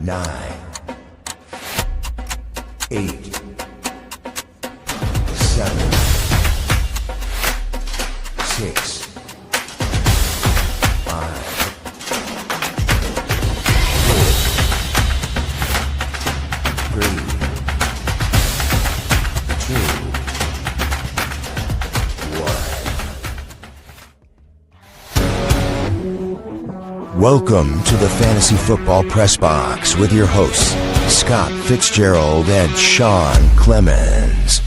9, 8, 7, 6, 5, 4, 3, 2, 1. Welcome to the Fantasy Football Press Box with your hosts, Scott Fitzgerald and Sean Clemens.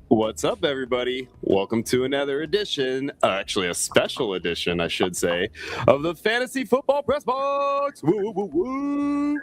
What's up, everybody? Welcome to another edition, actually a special edition, I should say, of the Fantasy Football Press Box. Woo, woo, woo, woo.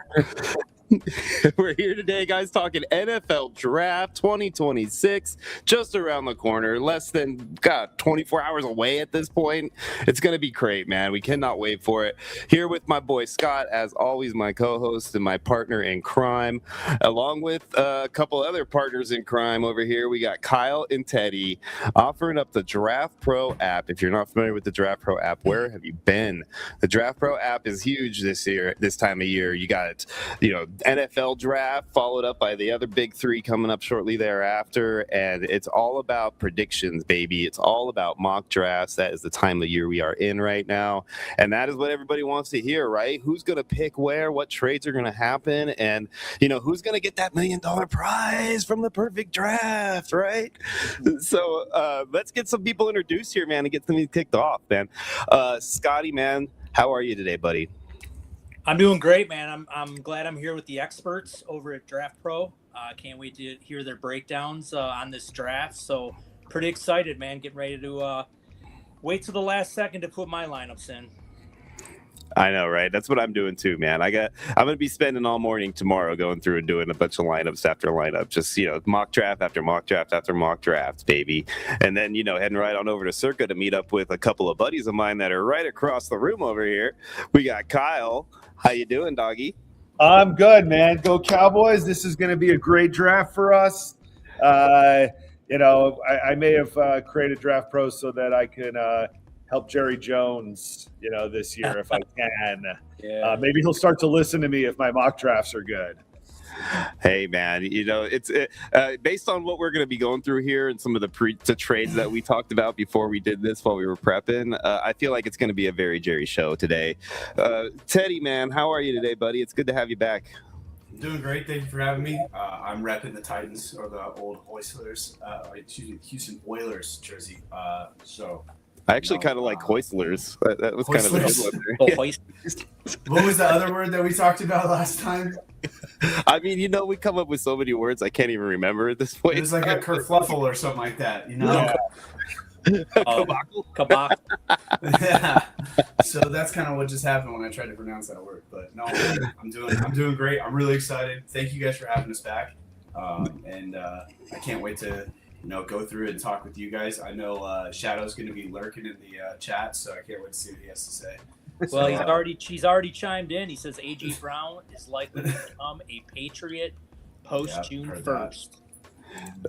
We're here today, guys, talking NFL Draft 2026, just around the corner, less than, 24 hours away at this point. It's going to be great, man. We cannot wait for it. Here with my boy Scott, as always, my co-host and my partner in crime, along with a couple other partners in crime over here. We got Kyle and Teddy offering up the DraftPro app. If you're not familiar with the DraftPro app, where have you been? The DraftPro app is huge this time of year. You got, NFL draft followed up by the other big three coming up shortly thereafter, and it's all about predictions, baby. It's all about mock drafts. That is the time of year we are in right now, and that is what everybody wants to hear, right? Who's going to pick where, what trades are going to happen, and who's going to get that $1 million prize from the perfect draft, right? So let's get some people introduced here, man, and get them kicked off, man. Scotty, man, how are you today, buddy? I'm doing great, man. I'm glad I'm here with the experts over at DraftPro. Can't wait to hear their breakdowns on this draft. So pretty excited, man. Getting ready to wait till the last second to put my lineups in. I know, right? That's what I'm doing too, man. I'm going to be spending all morning tomorrow going through and doing a bunch of lineups after lineup. Just, mock draft after mock draft after mock draft, baby. And then, heading right on over to Circa to meet up with a couple of buddies of mine that are right across the room over here. We got Kyle. How you doing, doggy? I'm good, man. Go Cowboys. This is going to be a great draft for us. I may have created DraftPro so that I can help Jerry Jones, this year if I can. Yeah. Maybe he'll start to listen to me if my mock drafts are good. Hey, man, it's based on what we're going to be going through here and some of the trades that we talked about before we did this while we were prepping. I feel like it's going to be a very Jerry show today. Teddy, man, how are you today, buddy? It's good to have you back. Doing great. Thank you for having me. I'm repping the Titans, or the old Houston Oilers jersey. I actually kind of like Hoistlers. That was kind of a good one. What was the other word that we talked about last time? I mean, we come up with so many words I can't even remember at this point. It was like a kerfluffle or something like that, Yeah. Kabak. Yeah. So that's kind of what just happened when I tried to pronounce that word. But no, I'm doing great. I'm really excited. Thank you guys for having us back. And I can't wait to go through and talk with you guys. I know Shadow's going to be lurking in the chat, so I can't wait to see what he has to say. Well, he's already chimed in. He says A.J. Brown is likely to become a Patriot post June 1st.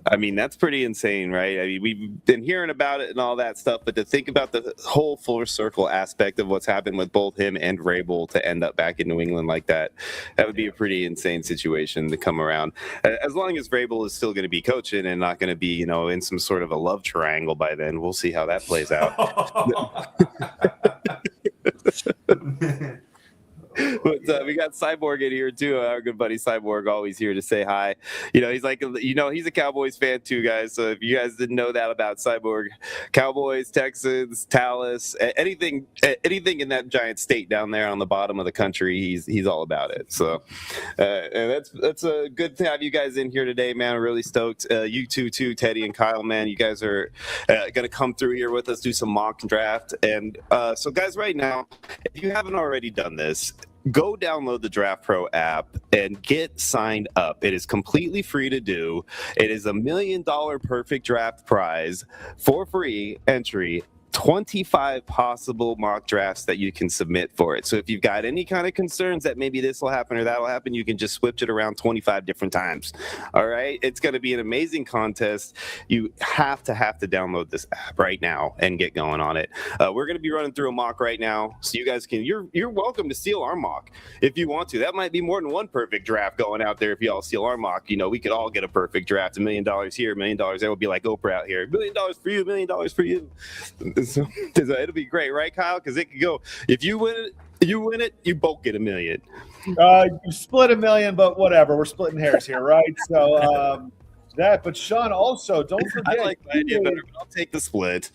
I mean, that's pretty insane, right? I mean, we've been hearing about it and all that stuff, but to think about the whole full circle aspect of what's happened with both him and Vrabel to end up back in New England like that, that would be a pretty insane situation to come around. As long as Vrabel is still going to be coaching and not going to be, in some sort of a love triangle by then, we'll see how that plays out. But we got Cyborg in here too. Our good buddy Cyborg, always here to say hi. He's like, he's a Cowboys fan too, guys. So if you guys didn't know that about Cyborg, Cowboys, Texans, Dallas, anything in that giant state down there on the bottom of the country, he's all about it. So and that's a good to have you guys in here today, man. I'm really stoked. You two too, Teddy and Kyle, man. You guys are gonna come through here with us, do some mock draft. And so guys, right now, if you haven't already done this, go download the DraftPro app and get signed up. It is completely free to do. It is $1 million perfect draft prize for free entry. 25 possible mock drafts that you can submit for it. So if you've got any kind of concerns that maybe this will happen or that will happen, you can just switch it around 25 different times. All right. It's going to be an amazing contest. You have to download this app right now and get going on it. We're going to be running through a mock right now. So you guys can, you're welcome to steal our mock if you want to. That might be more than one perfect draft going out there. If you all steal our mock, we could all get a perfect draft. $1 million here, $1 million there. Would be like Oprah out here. $1 million for you, $1 million for you. So it'll be great, right, Kyle? Because it could go. If you win it, you both get $1 million. You split $1 million, but whatever. We're splitting hairs here, right? So that. But Sean, also don't forget. I like the idea better, but I'll take the split.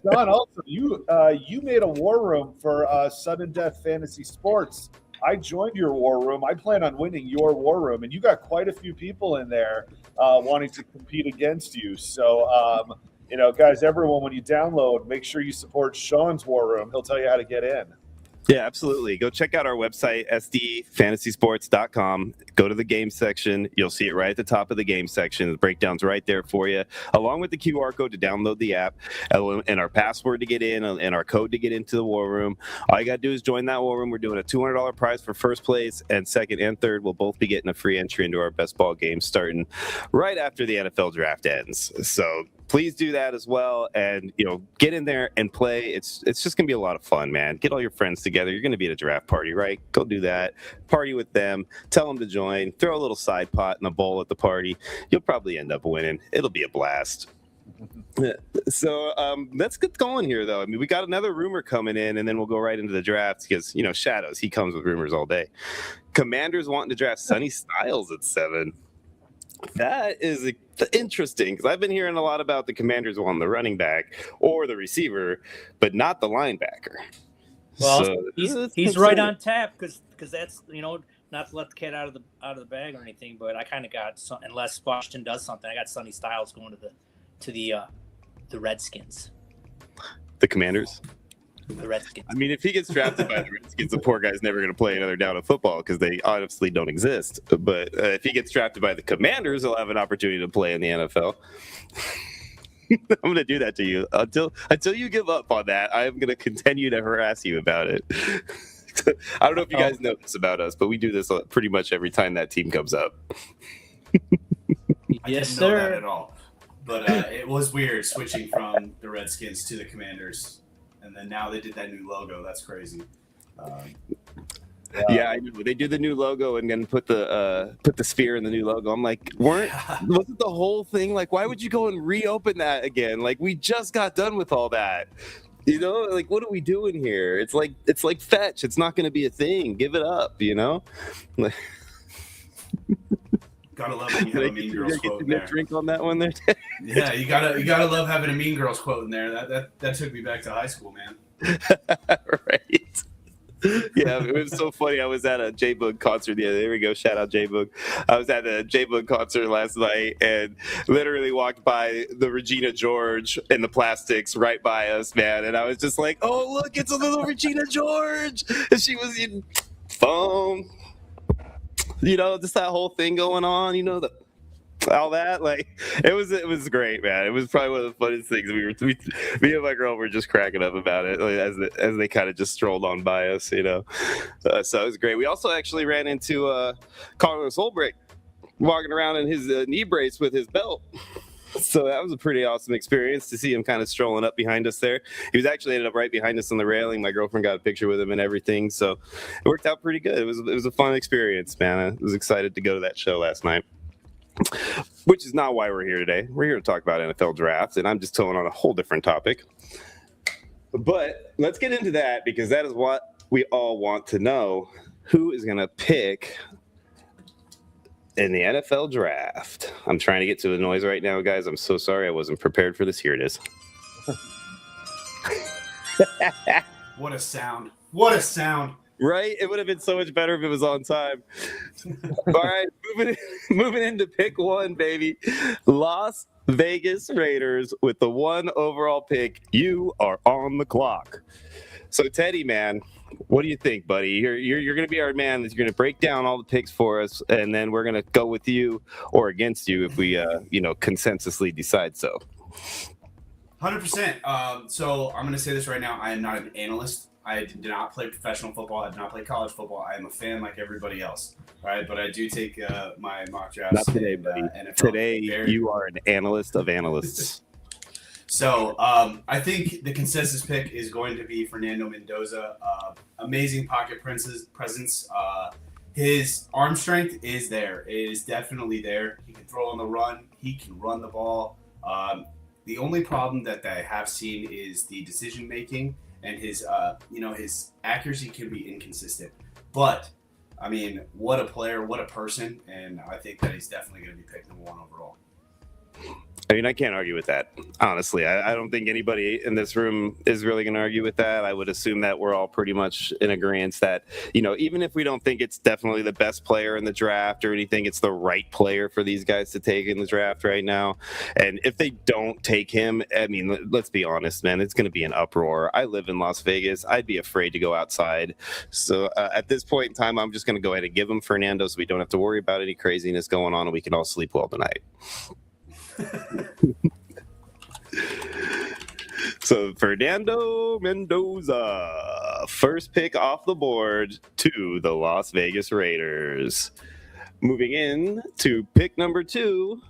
Sean, also you made a war room for Sudden Death Fantasy Sports. I joined your war room. I plan on winning your war room, and you got quite a few people in there wanting to compete against you. So. Guys, everyone, when you download, make sure you support Sean's War Room. He'll tell you how to get in. Yeah, absolutely. Go check out our website, sdfantasysports.com. Go to the game section. You'll see it right at the top of the game section. The breakdown's right there for you, along with the QR code to download the app and our password to get in and our code to get into the war room. All you got to do is join that war room. We're doing a $200 prize for first place, and second and third will both be getting a free entry into our best ball game starting right after the NFL draft ends. So please do that as well, and get in there and play. It's just gonna be a lot of fun, man. Get all your friends together. You're gonna be at a draft party, right? Go do that. Party with them. Tell them to join. Throw a little side pot in a bowl at the party. You'll probably end up winning. It'll be a blast. So let's get going here, though. I mean, we got another rumor coming in, and then we'll go right into the draft because Shadows, he comes with rumors all day. Commanders wanting to draft Sonny Styles at 7. That is interesting because I've been hearing a lot about the Commanders wanting the running back or the receiver, but not the linebacker. Well, so he's right on tap because that's not to let the cat out of the bag or anything, but I kind of got unless Washington does something, I got Sonny Styles going to the Redskins. The Commanders. The Redskins. I mean, if he gets drafted by the Redskins, the poor guy's never going to play another down of football because they honestly don't exist. But if he gets drafted by the Commanders, he'll have an opportunity to play in the NFL. I'm going to do that to you until you give up on that. I'm going to continue to harass you about it. I don't know if you guys know this about us, but we do this pretty much every time that team comes up. Yes, I didn't know sir. that at all. But it was weird switching from the Redskins to the Commanders. And then now they did that new logo. That's crazy. Yeah, I know. They do the new logo and then put the sphere in the new logo. I'm like, wasn't the whole thing like? Why would you go and reopen that again? Like, we just got done with all that. Like, what are we doing here? It's like fetch. It's not going to be a thing. Give it up. Gotta love when you have a Mean Girls quote in there. Drink on that one there. Yeah, you gotta love having a Mean Girls quote in there. That took me back to high school, man. Right. Yeah, it was so funny. I was at a J-Boog concert. Yeah, there we go. Shout out J-Boog. I was at a J-Boog concert last night and literally walked by the Regina George and the Plastics right by us, man. And I was just like, oh, look, it's a little Regina George. And she was in foam. Just that whole thing going on, all that, like it was great, man. It was probably one of the funniest things. Me and my girl were just cracking up about it, like, as they kind of just strolled on by us, so it was great. We also actually ran into Carlos Holbrook walking around in his knee brace with his belt. So that was a pretty awesome experience to see him kind of strolling up behind us there. He was actually ended up right behind us on the railing. My girlfriend got a picture with him and everything. So it worked out pretty good. It was a fun experience, man. I was excited to go to that show last night, which is not why we're here today. We're here to talk about NFL drafts, and I'm just towing on a whole different topic. But let's get into that because that is what we all want to know. Who is going to pick in the NFL draft? I'm trying to get to the noise right now, guys. I'm so sorry. I wasn't prepared for this. Here it is. What a sound. What a sound. Right? It would have been so much better if it was on time. All right, moving into pick 1, baby. Las Vegas Raiders with the 1 overall pick. You are on the clock. So Teddy, man, what do you think, buddy? You're going to be our man. You're going to break down all the picks for us, and then we're going to go with you or against you if we, consensusly decide so. 100%. So I'm going to say this right now. I am not an analyst. I did not play professional football. I did not play college football. I am a fan like everybody else. All right, but I do take my mock drafts. Not today, buddy. Today, you are an analyst of analysts. So I think the consensus pick is going to be Fernando Mendoza. Amazing pocket presence. His arm strength is there. It is definitely there. He can throw on the run. He can run the ball. The only problem that I have seen is the decision making. And his accuracy can be inconsistent. But, I mean, what a player, what a person, and I think that he's definitely going to be picked number 1 overall. I mean, I can't argue with that, honestly. I don't think anybody in this room is really going to argue with that. I would assume that we're all pretty much in agreement that, even if we don't think it's definitely the best player in the draft or anything, it's the right player for these guys to take in the draft right now. And if they don't take him, I mean, let's be honest, man, it's going to be an uproar. I live in Las Vegas. I'd be afraid to go outside. So at this point in time, I'm just going to go ahead and give him Fernando so we don't have to worry about any craziness going on and we can all sleep well tonight. So Fernando Mendoza, first pick off the board to the Las Vegas Raiders. Moving in to pick number 2,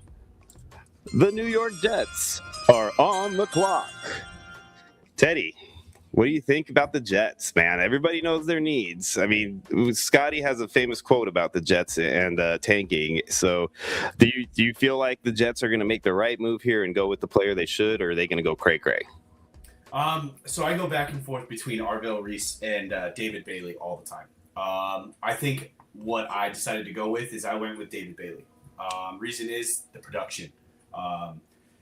the New York Jets are on the clock. Teddy, what do you think about the Jets, man? Everybody knows their needs. I mean, Scotty has a famous quote about the Jets and tanking. So do you feel like the Jets are going to make the right move here and go with the player they should, or are they going to go cray-cray? So I go back and forth between Arvell Reese and David Bailey all the time. I think what I decided to go with is I went with David Bailey. Reason is the production.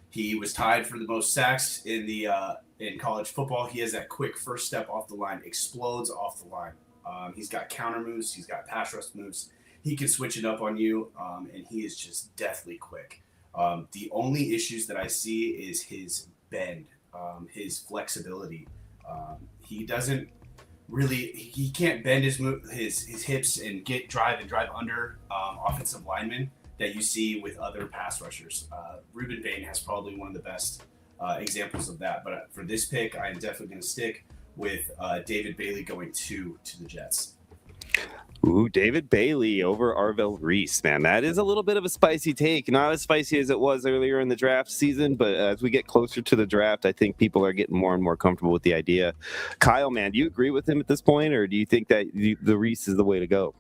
He was tied for the most sacks in college football. He has that quick first step off the line, explodes off the line. He's got counter moves. He's got pass rush moves. He can switch it up on you, and he is just deathly quick. The only issues that I see is his bend, his flexibility. He doesn't really – he can't bend his hips and drive under offensive linemen that you see with other pass rushers. Ruben Bain has probably one of the best examples of that. But for this pick, I am definitely going to stick with David Bailey going to the Jets. Ooh, David Bailey over Arvell Reese, man. That is a little bit of a spicy take. Not as spicy as it was earlier in the draft season, but as we get closer to the draft, I think people are getting more and more comfortable with the idea. Kyle, man, do you agree with him at this point, or do you think that the Reese is the way to go?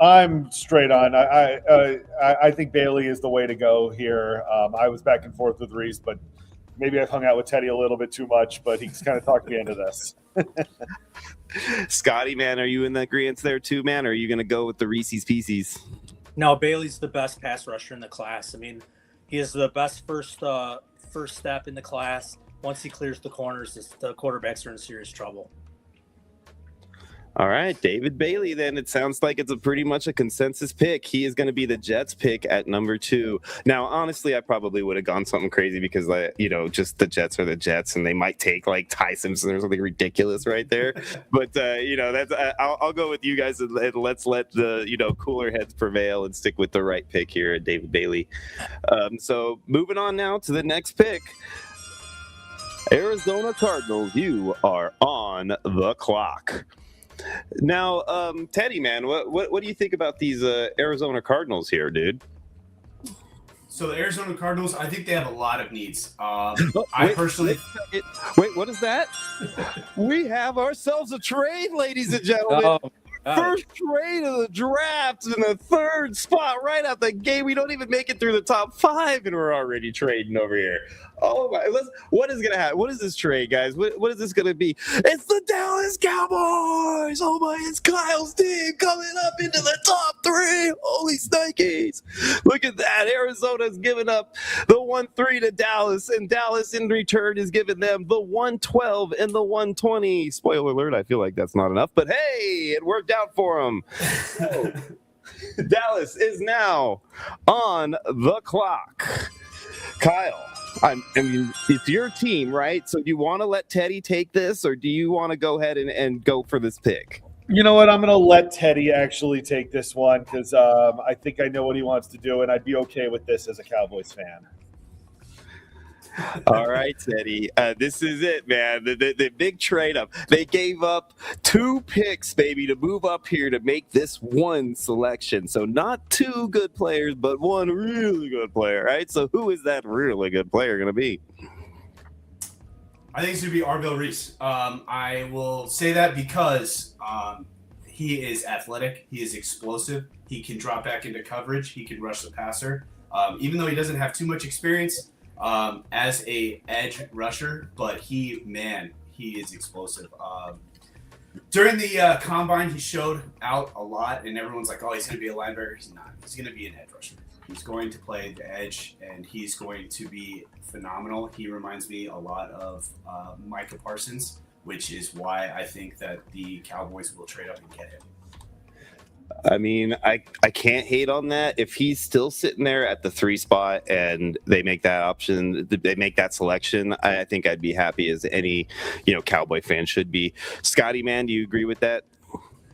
I'm straight on. I think Bailey is the way to go here. I was back and forth with Reese, but maybe I've hung out with Teddy a little bit too much, but he's kind of talked me into this. Scotty, man, are you in the agreement there too, man? Or are you going to go with the Reese's Pieces? No, Bailey's the best pass rusher in the class. I mean, he is the best first step in the class. Once he clears the corners, the quarterbacks are in serious trouble. All right, David Bailey, then. It sounds like it's pretty much a consensus pick. He is going to be the Jets pick at number 2. Now, honestly, I probably would have gone something crazy because, just the Jets are the Jets, and they might take, Ty Simpson or something ridiculous right there. But, that's I'll go with you guys, and let's let the, cooler heads prevail and stick with the right pick here at David Bailey. So moving on now to the next pick. Arizona Cardinals, you are on the clock. Now, Teddy, man, what do you think about these Arizona Cardinals here, dude? So the Arizona Cardinals, I think they have a lot of needs. Wait, what is that? We have ourselves a trade, ladies and gentlemen. First trade of the draft in the 3rd spot right out the gate. We don't even make it through the top 5, and we're already trading over here. Oh my! What is gonna happen? What is this trade, guys? What is this gonna be? It's the Dallas Cowboys. Oh my! It's Kyle's team coming up into the top 3. Holy snikes! Look at that! Arizona's giving up the 1-3 to Dallas, and Dallas in return is giving them the 112 and the 120. Spoiler alert! I feel like that's not enough, but hey, it worked out for them. So, Dallas is now on the clock. Kyle, I mean, it's your team, right? So do you want to let Teddy take this, or do you want to go ahead and go for this pick? You know what? I'm going to let Teddy actually take this one because I think I know what he wants to do, and I'd be okay with this as a Cowboys fan. All right, Teddy. This is it, man. The big trade up. They gave up 2 picks, baby, to move up here to make this one selection. So not 2 good players, but 1 really good player, right? So who is that really good player going to be? I think it's going to be Arvell Reese. I will say that because he is athletic. He is explosive. He can drop back into coverage. He can rush the passer. Even though he doesn't have too much experience as a edge rusher, but he is explosive. During the combine, he showed out a lot, and everyone's like, oh, he's going to be a linebacker. He's not. He's going to be an edge rusher. He's going to play the edge, and he's going to be phenomenal. He reminds me a lot of Micah Parsons, which is why I think that the Cowboys will trade up and get him. I mean, I can't hate on that. If he's still sitting there at the 3 spot and they make that option, they make that selection, I think I'd be happy as any, Cowboy fan should be. Scotty, man, do you agree with that?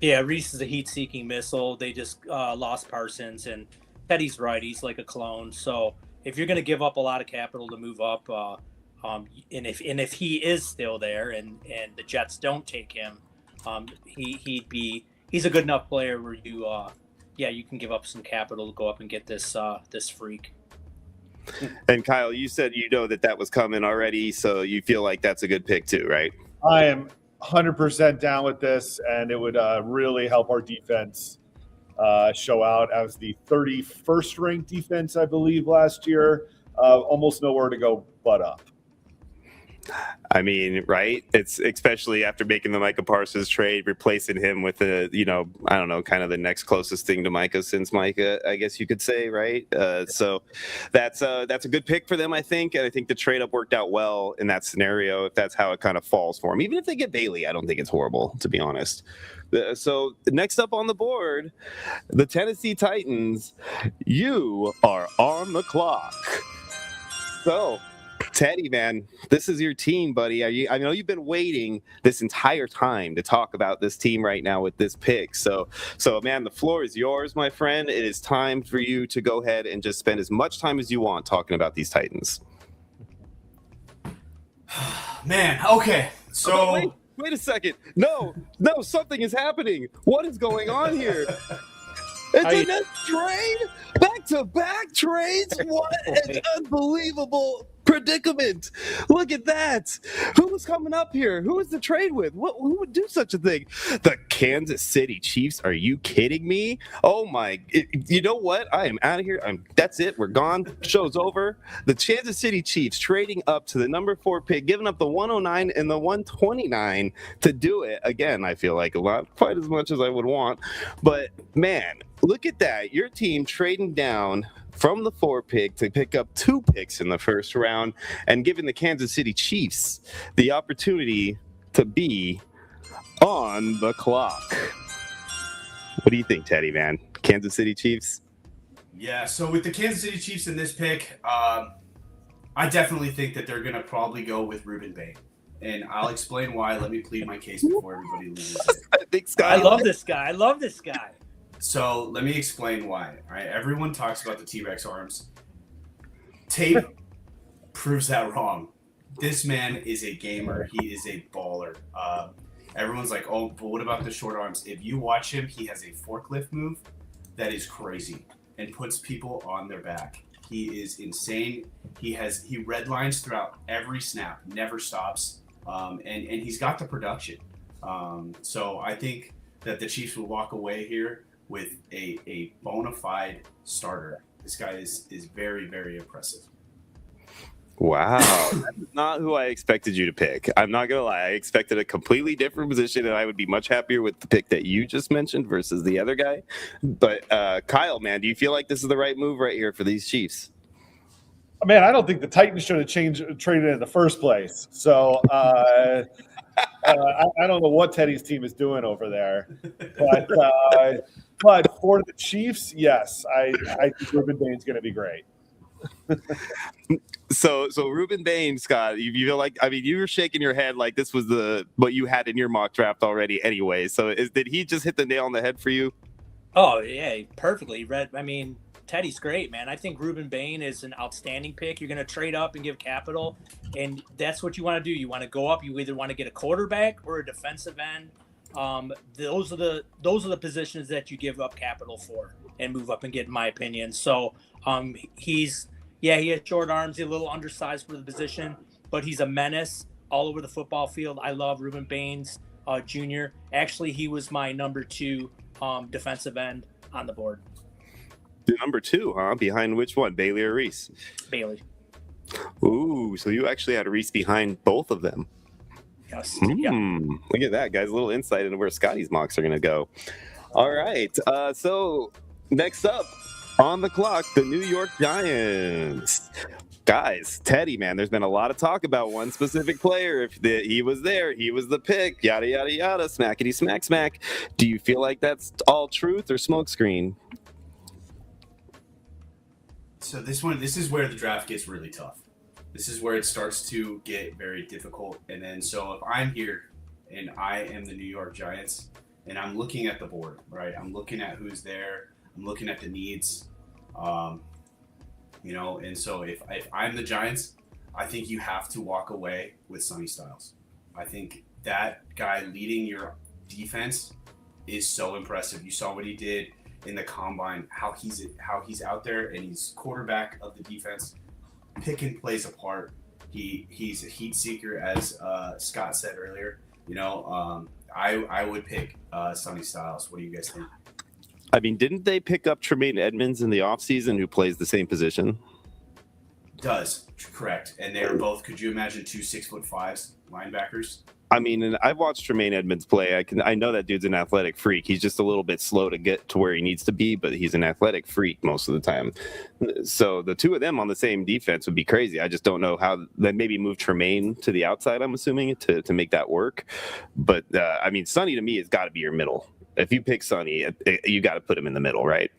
Yeah, Reese is a heat-seeking missile. They just lost Parsons, and Teddy's right. He's like a clone. So if you're going to give up a lot of capital to move up, and if he is still there and the Jets don't take him, he's a good enough player where you can give up some capital to go up and get this freak. And Kyle, you said that was coming already, so you feel like that's a good pick too, right? I am 100% down with this, and it would really help our defense show out as the 31st ranked defense, I believe, last year. Almost nowhere to go but up. I mean, right? It's especially after making the Micah Parsons trade, replacing him with kind of the next closest thing to Micah since Micah, I guess you could say, right? So that's a good pick for them, I think. And I think the trade up worked out well in that scenario, if that's how it kind of falls for them. Even if they get Bailey, I don't think it's horrible, to be honest. So next up on the board, the Tennessee Titans, you are on the clock. So, Teddy, man, this is your team, buddy. I know you've been waiting this entire time to talk about this team right now with this pick. So, man, the floor is yours, my friend. It is time for you to go ahead and just spend as much time as you want talking about these Titans. Man, okay. So wait a second. No, something is happening. What is going on here? It's a net trade? Back-to-back trades? What an unbelievable predicament. Look at that. Who was coming up here? Who was the trade with? Who would do such a thing? The Kansas City Chiefs? Are you kidding me? Oh, my. You know what? I am out of here. That's it. We're gone. Show's over. The Kansas City Chiefs trading up to the number 4 pick, giving up the 109 and the 129 to do it. Again, I feel like not quite as much as I would want. But, man, look at that. Your team trading down from the 4 pick to pick up 2 picks in the first round and giving the Kansas City Chiefs the opportunity to be on the clock. What do you think, Teddy, man? Kansas City Chiefs? Yeah, so with the Kansas City Chiefs in this pick, I definitely think that they're going to probably go with Ruben Bain. And I'll explain why. Let me plead my case before everybody loses it. I love this guy. So let me explain why. All right, everyone talks about the T-Rex arms. Tape proves that wrong. This man is a gamer. He is a baller. Everyone's like, oh, but what about the short arms? If you watch him, he has a forklift move that is crazy and puts people on their back. He is insane. He redlines throughout every snap, never stops, and he's got the production. So I think that the Chiefs will walk away here with a bona fide starter. This guy is very, very impressive. Wow. That's not who I expected you to pick. I'm not going to lie. I expected a completely different position, and I would be much happier with the pick that you just mentioned versus the other guy. But Kyle, man, do you feel like this is the right move right here for these Chiefs? Man, I don't think the Titans should have traded in the first place. So I don't know what Teddy's team is doing over there. But for the Chiefs, yes, I think Ruben Bain's going to be great. So Ruben Bain, Scott, you feel like, I mean, you were shaking your head like this was what you had in your mock draft already anyway. So did he just hit the nail on the head for you? Oh yeah, perfectly read. I mean, Teddy's great, man. I think Ruben Bain is an outstanding pick. You're going to trade up and give capital, and that's what you want to do. You want to go up. You either want to get a quarterback or a defensive end. Those are the positions that you give up capital for and move up and get, in my opinion. So he has short arms. He's a little undersized for the position, but he's a menace all over the football field. I love Ruben Baines Jr. Actually, he was my number 2 defensive end on the board. The number 2, huh? Behind which one, Bailey or Reese? Bailey. Ooh, so you actually had Reese behind both of them. Yes. Yeah. Look at that, guys. A little insight into where Scotty's mocks are going to go. All right. So next up on the clock, the New York Giants. Guys, Teddy, man, there's been a lot of talk about one specific player. If he was there, he was the pick, yada, yada, yada, smackety, smack, smack. Do you feel like that's all truth or smokescreen? So this is where the draft gets really tough. This is where it starts to get very difficult. And then, so if I'm here and I am the New York Giants and I'm looking at the board, right? I'm looking at who's there. I'm looking at the needs, and so if I'm the Giants, I think you have to walk away with Sonny Styles. I think that guy leading your defense is so impressive. You saw what he did in the combine, how he's out there and he's quarterback of the defense, picking plays apart. He's a heat seeker, as Scott said earlier. I would pick Sonny Styles. What do you guys think? I mean, didn't they pick up Tremaine Edmonds in the offseason who plays the same position? Does, correct. And they're both, could you imagine 2 6'5" linebackers? I mean, and I've watched Tremaine Edmonds play. I know that dude's an athletic freak. He's just a little bit slow to get to where he needs to be, but he's an athletic freak most of the time. So the two of them on the same defense would be crazy. I just don't know how they maybe move Tremaine to the outside, I'm assuming, to make that work. But, I mean, Sonny to me has got to be your middle. If you pick Sonny, you got to put him in the middle, right?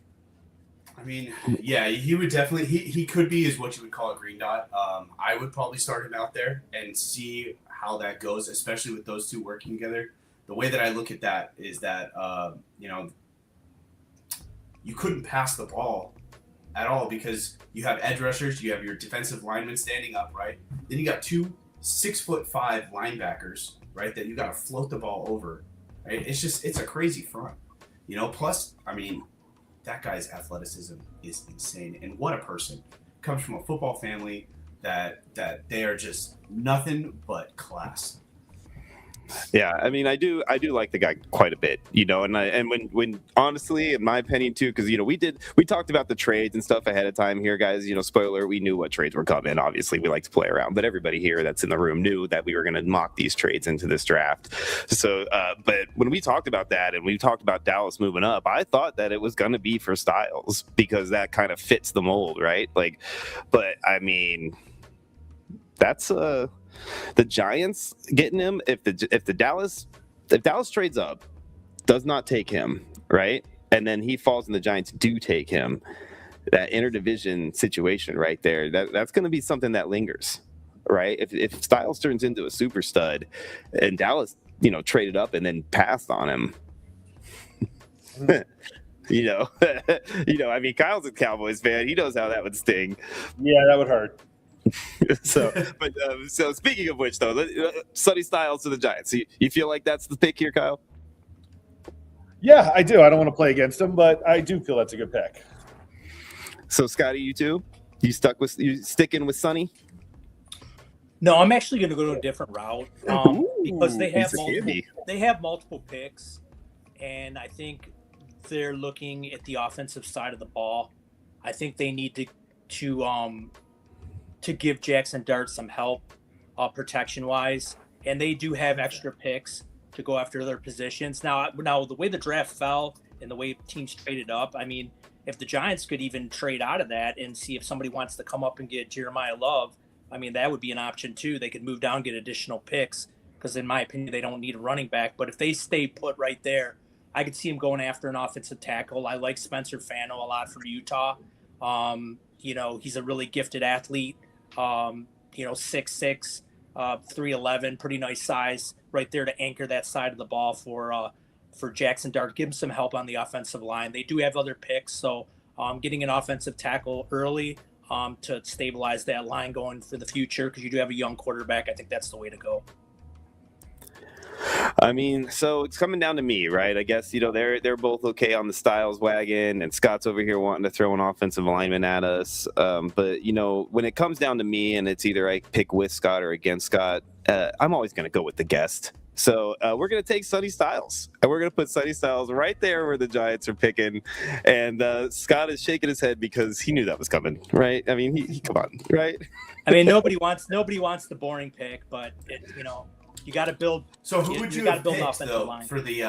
I mean, yeah, he would definitely, he could be is what you would call a green dot. I would probably start him out there and see how that goes, especially with those two working together. The way that I look at that is that, you couldn't pass the ball at all because you have edge rushers, you have your defensive linemen standing up, right? Then you got 2 6'5" linebackers, right, that you got to float the ball over, right? It's a crazy front, plus, I mean, that guy's athleticism is insane. And what a person. Comes from a football family that they are just nothing but class. Yeah, I mean, I do like the guy quite a bit, and when honestly, in my opinion too, because we talked about the trades and stuff ahead of time here, guys. Spoiler, we knew what trades were coming. Obviously, we like to play around, but everybody here that's in the room knew that we were going to mock these trades into this draft. So, but when we talked about that and we talked about Dallas moving up, I thought that it was going to be for Styles because that kind of fits the mold, right? But I mean, that's the Giants getting him. If Dallas trades up, does not take him, right, and then he falls and the Giants do take him, that interdivision situation right there, that's going to be something that lingers, right? If Styles turns into a super stud and Dallas traded up and then passed on him, I mean, Kyle's a Cowboys fan. He knows how that would sting. Yeah, that would hurt. So speaking of which, though, Sonny Styles to the Giants. You feel like that's the pick here, Kyle? Yeah, I do. I don't want to play against him, but I do feel that's a good pick. So, Scotty, you too? You sticking with Sonny? No, I'm actually going to go to a different route because they have multiple picks, and I think they're looking at the offensive side of the ball. I think they need to give Jackson Dart some help protection-wise, and they do have extra picks to go after their positions. Now, the way the draft fell and the way teams traded up, I mean, if the Giants could even trade out of that and see if somebody wants to come up and get Jeremiah Love, I mean, that would be an option too. They could move down and get additional picks because, in my opinion, they don't need a running back. But if they stay put right there, I could see him going after an offensive tackle. I like Spencer Fano a lot for Utah. He's a really gifted athlete. 6'6", 311, pretty nice size right there to anchor that side of the ball for Jackson Dart. Give him some help on the offensive line. They do have other picks, so getting an offensive tackle early to stabilize that line going for the future, because you do have a young quarterback. I think that's the way to go. I mean, so it's coming down to me, right? I guess, they're both okay on the Styles wagon, and Scott's over here wanting to throw an offensive lineman at us. But, when it comes down to me and it's either I pick with Scott or against Scott, I'm always going to go with the guest. So we're going to take Sonny Styles, and we're going to put Sonny Styles right there where the Giants are picking. And Scott is shaking his head because he knew that was coming, right? I mean, he come on, right? I mean, nobody wants the boring pick, but you got to build. So who would you have picked, though, line for the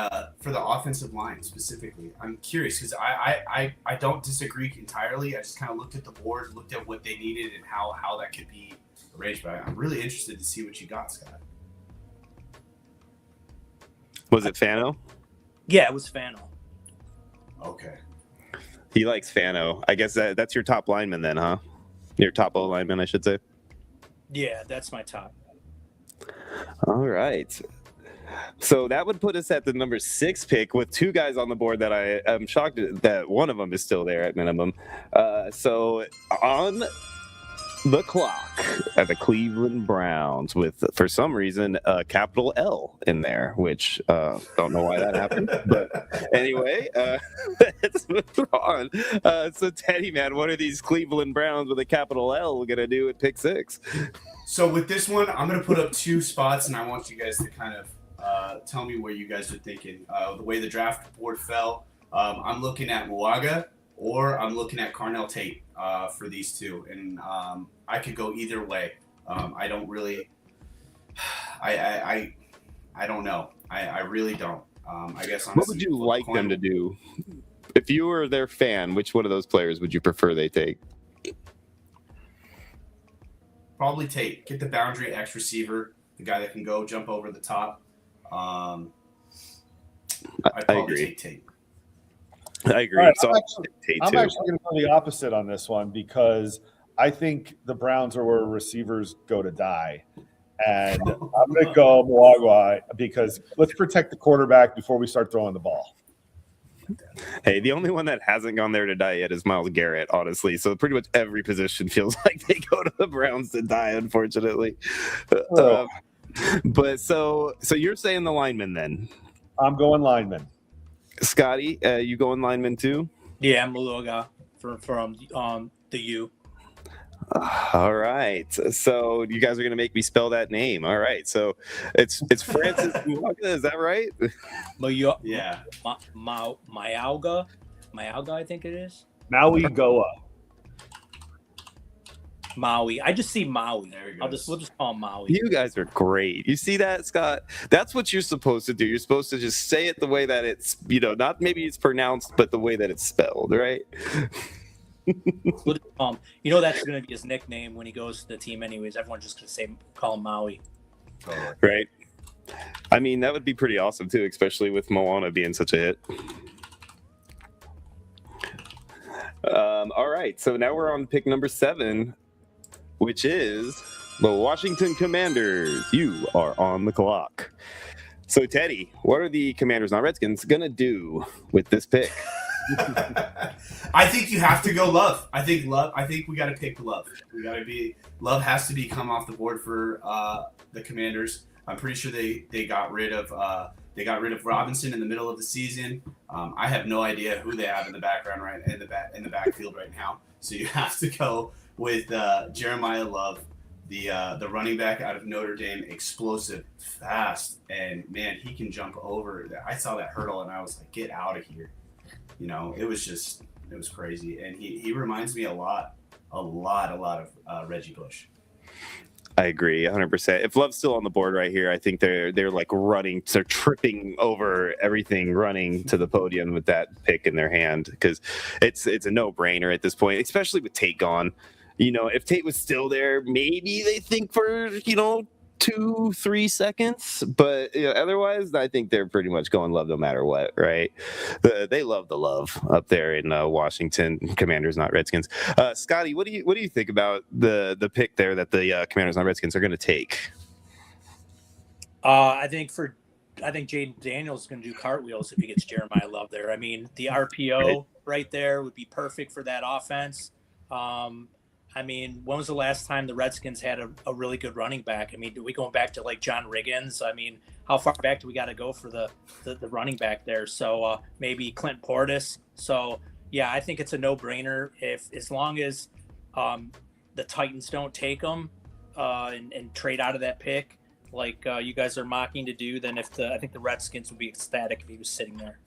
offensive line specifically? I'm curious because I don't disagree entirely. I just kind of looked at the board, looked at what they needed and how that could be arranged. But I'm really interested to see what you got, Scott. Was it Fano? Yeah, it was Fano. Okay. He likes Fano. I guess that's your top lineman then, huh? Your top O lineman, I should say. Yeah, that's my top. All right. So that would put us at the number 6 pick with 2 guys on the board that I am shocked that one of them is still there at minimum. So on the clock at the Cleveland Browns with, for some reason, a capital L in there, which don't know why that happened. But anyway, let's move on. So Teddy, man, what are these Cleveland Browns with a capital L going to do at pick 6? So with this one, I'm going to put up 2 spots, and I want you guys to kind of tell me where you guys are thinking. The way the draft board fell, I'm looking at Muaga or I'm looking at Carnell Tate for these 2. And I could go either way. I don't really – I don't know. I really don't. I guess honestly, what would you like them to do? If you were their fan, which one of those players would you prefer they take? Probably Tate. Get the boundary X receiver, the guy that can go jump over the top. I'd probably take Tate. I agree. Right, so I'm actually going to go the opposite on this one because I think the Browns are where receivers go to die. And I'm going to go Muagwa because let's protect the quarterback before we start throwing the ball. Hey, the only one that hasn't gone there to die yet is Myles Garrett, honestly. So pretty much every position feels like they go to the Browns to die, unfortunately. But so you're saying the lineman then? I'm going lineman. Scotty, you going lineman too? Yeah, I'm Muloga from the U. All right. So you guys are going to make me spell that name. All right. So it's Francis Muaga, is that right? Yeah. Mayauga, I think it is. Maui Goa. Maui. I just see Maui. There we We'll just call him Maui. You guys are great. You see that, Scott? That's what you're supposed to do. You're supposed to just say it the way that it's, not maybe it's pronounced, but the way that it's spelled, right? We'll just call him, that's going to be his nickname when he goes to the team anyways. Everyone's just going to call him Maui. Right. I mean, that would be pretty awesome too, especially with Moana being such a hit. All right. So now we're on pick number 7, which is the Washington Commanders. You are on the clock. So, Teddy, what are the Commanders, not Redskins, going to do with this pick? I think you have to go Love. I think we got to pick Love. Love has to be come off the board for the Commanders. I'm pretty sure they got rid of Robinson in the middle of the season. I have no idea who they have in the background in the backfield right now. So you have to go with Jeremiah Love, the running back out of Notre Dame, explosive, fast, and man, he can jump over. I saw that hurdle and I was like, get out of here. It was crazy, and he reminds me a lot of Reggie Bush. I agree 100%. If Love's still on the board right here, I think they're like running, they're tripping over everything, running to the podium with that pick in their hand because it's a no-brainer at this point, especially with Tate gone. If Tate was still there, maybe they think for 2-3 seconds, but otherwise I think they're pretty much going love no matter what, right? They love the love up there in Washington. Commanders, not Redskins. Scotty, what do you think about the pick there that the Commanders, not Redskins, are going to take? I think Jaden Daniels is going to do cartwheels if he gets Jeremiah Love there. I mean, the RPO right there would be perfect for that offense. I mean, when was the last time the Redskins had a really good running back? I mean, do we go back to like John Riggins? I mean, how far back do we got to go for the running back there? So maybe Clint Portis. So yeah, I think it's a no-brainer as long as the Titans don't take him and trade out of that pick like you guys are mocking to do. Then I think the Redskins would be ecstatic if he was sitting there.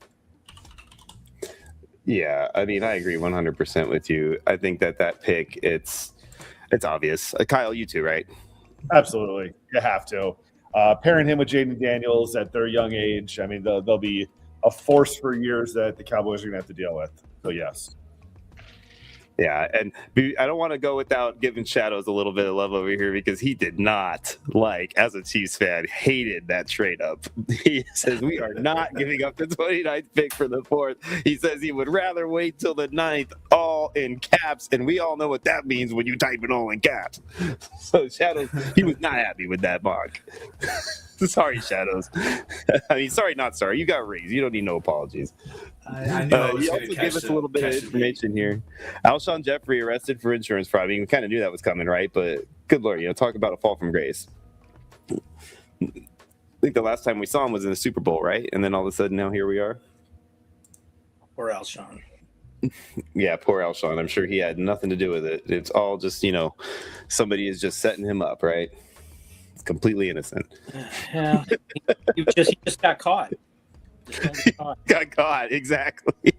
Yeah, I mean, I agree 100% with you. I think that pick, it's obvious. Kyle, you too, right? Absolutely. You have to. Pairing him with Jaden Daniels at their young age, I mean, they'll be a force for years that the Cowboys are going to have to deal with. So, yes. Yeah, and I don't want to go without giving Shadows a little bit of love over here because he did not, as a Chiefs fan, hated that trade up. He says, we are not giving up the 29th pick for the 4th. He says he would rather wait till the 9th, all in caps, and we all know what that means when you type it all in caps. So Shadows, he was not happy with that mock. Sorry, Shadows. I mean, sorry, not sorry. You got raised. You don't need no apologies. I knew I was you going also to gave us a little bit of information here. Alshon Jeffrey arrested for insurance fraud. I mean, we kind of knew that was coming, right? But good Lord, talk about a fall from grace. I think the last time we saw him was in the Super Bowl, right? And then all of a sudden, now here we are. Poor Alshon. Yeah, poor Alshon. I'm sure he had nothing to do with it. It's all just, somebody is just setting him up, right? It's completely innocent. Yeah, he just got caught. Got caught, exactly.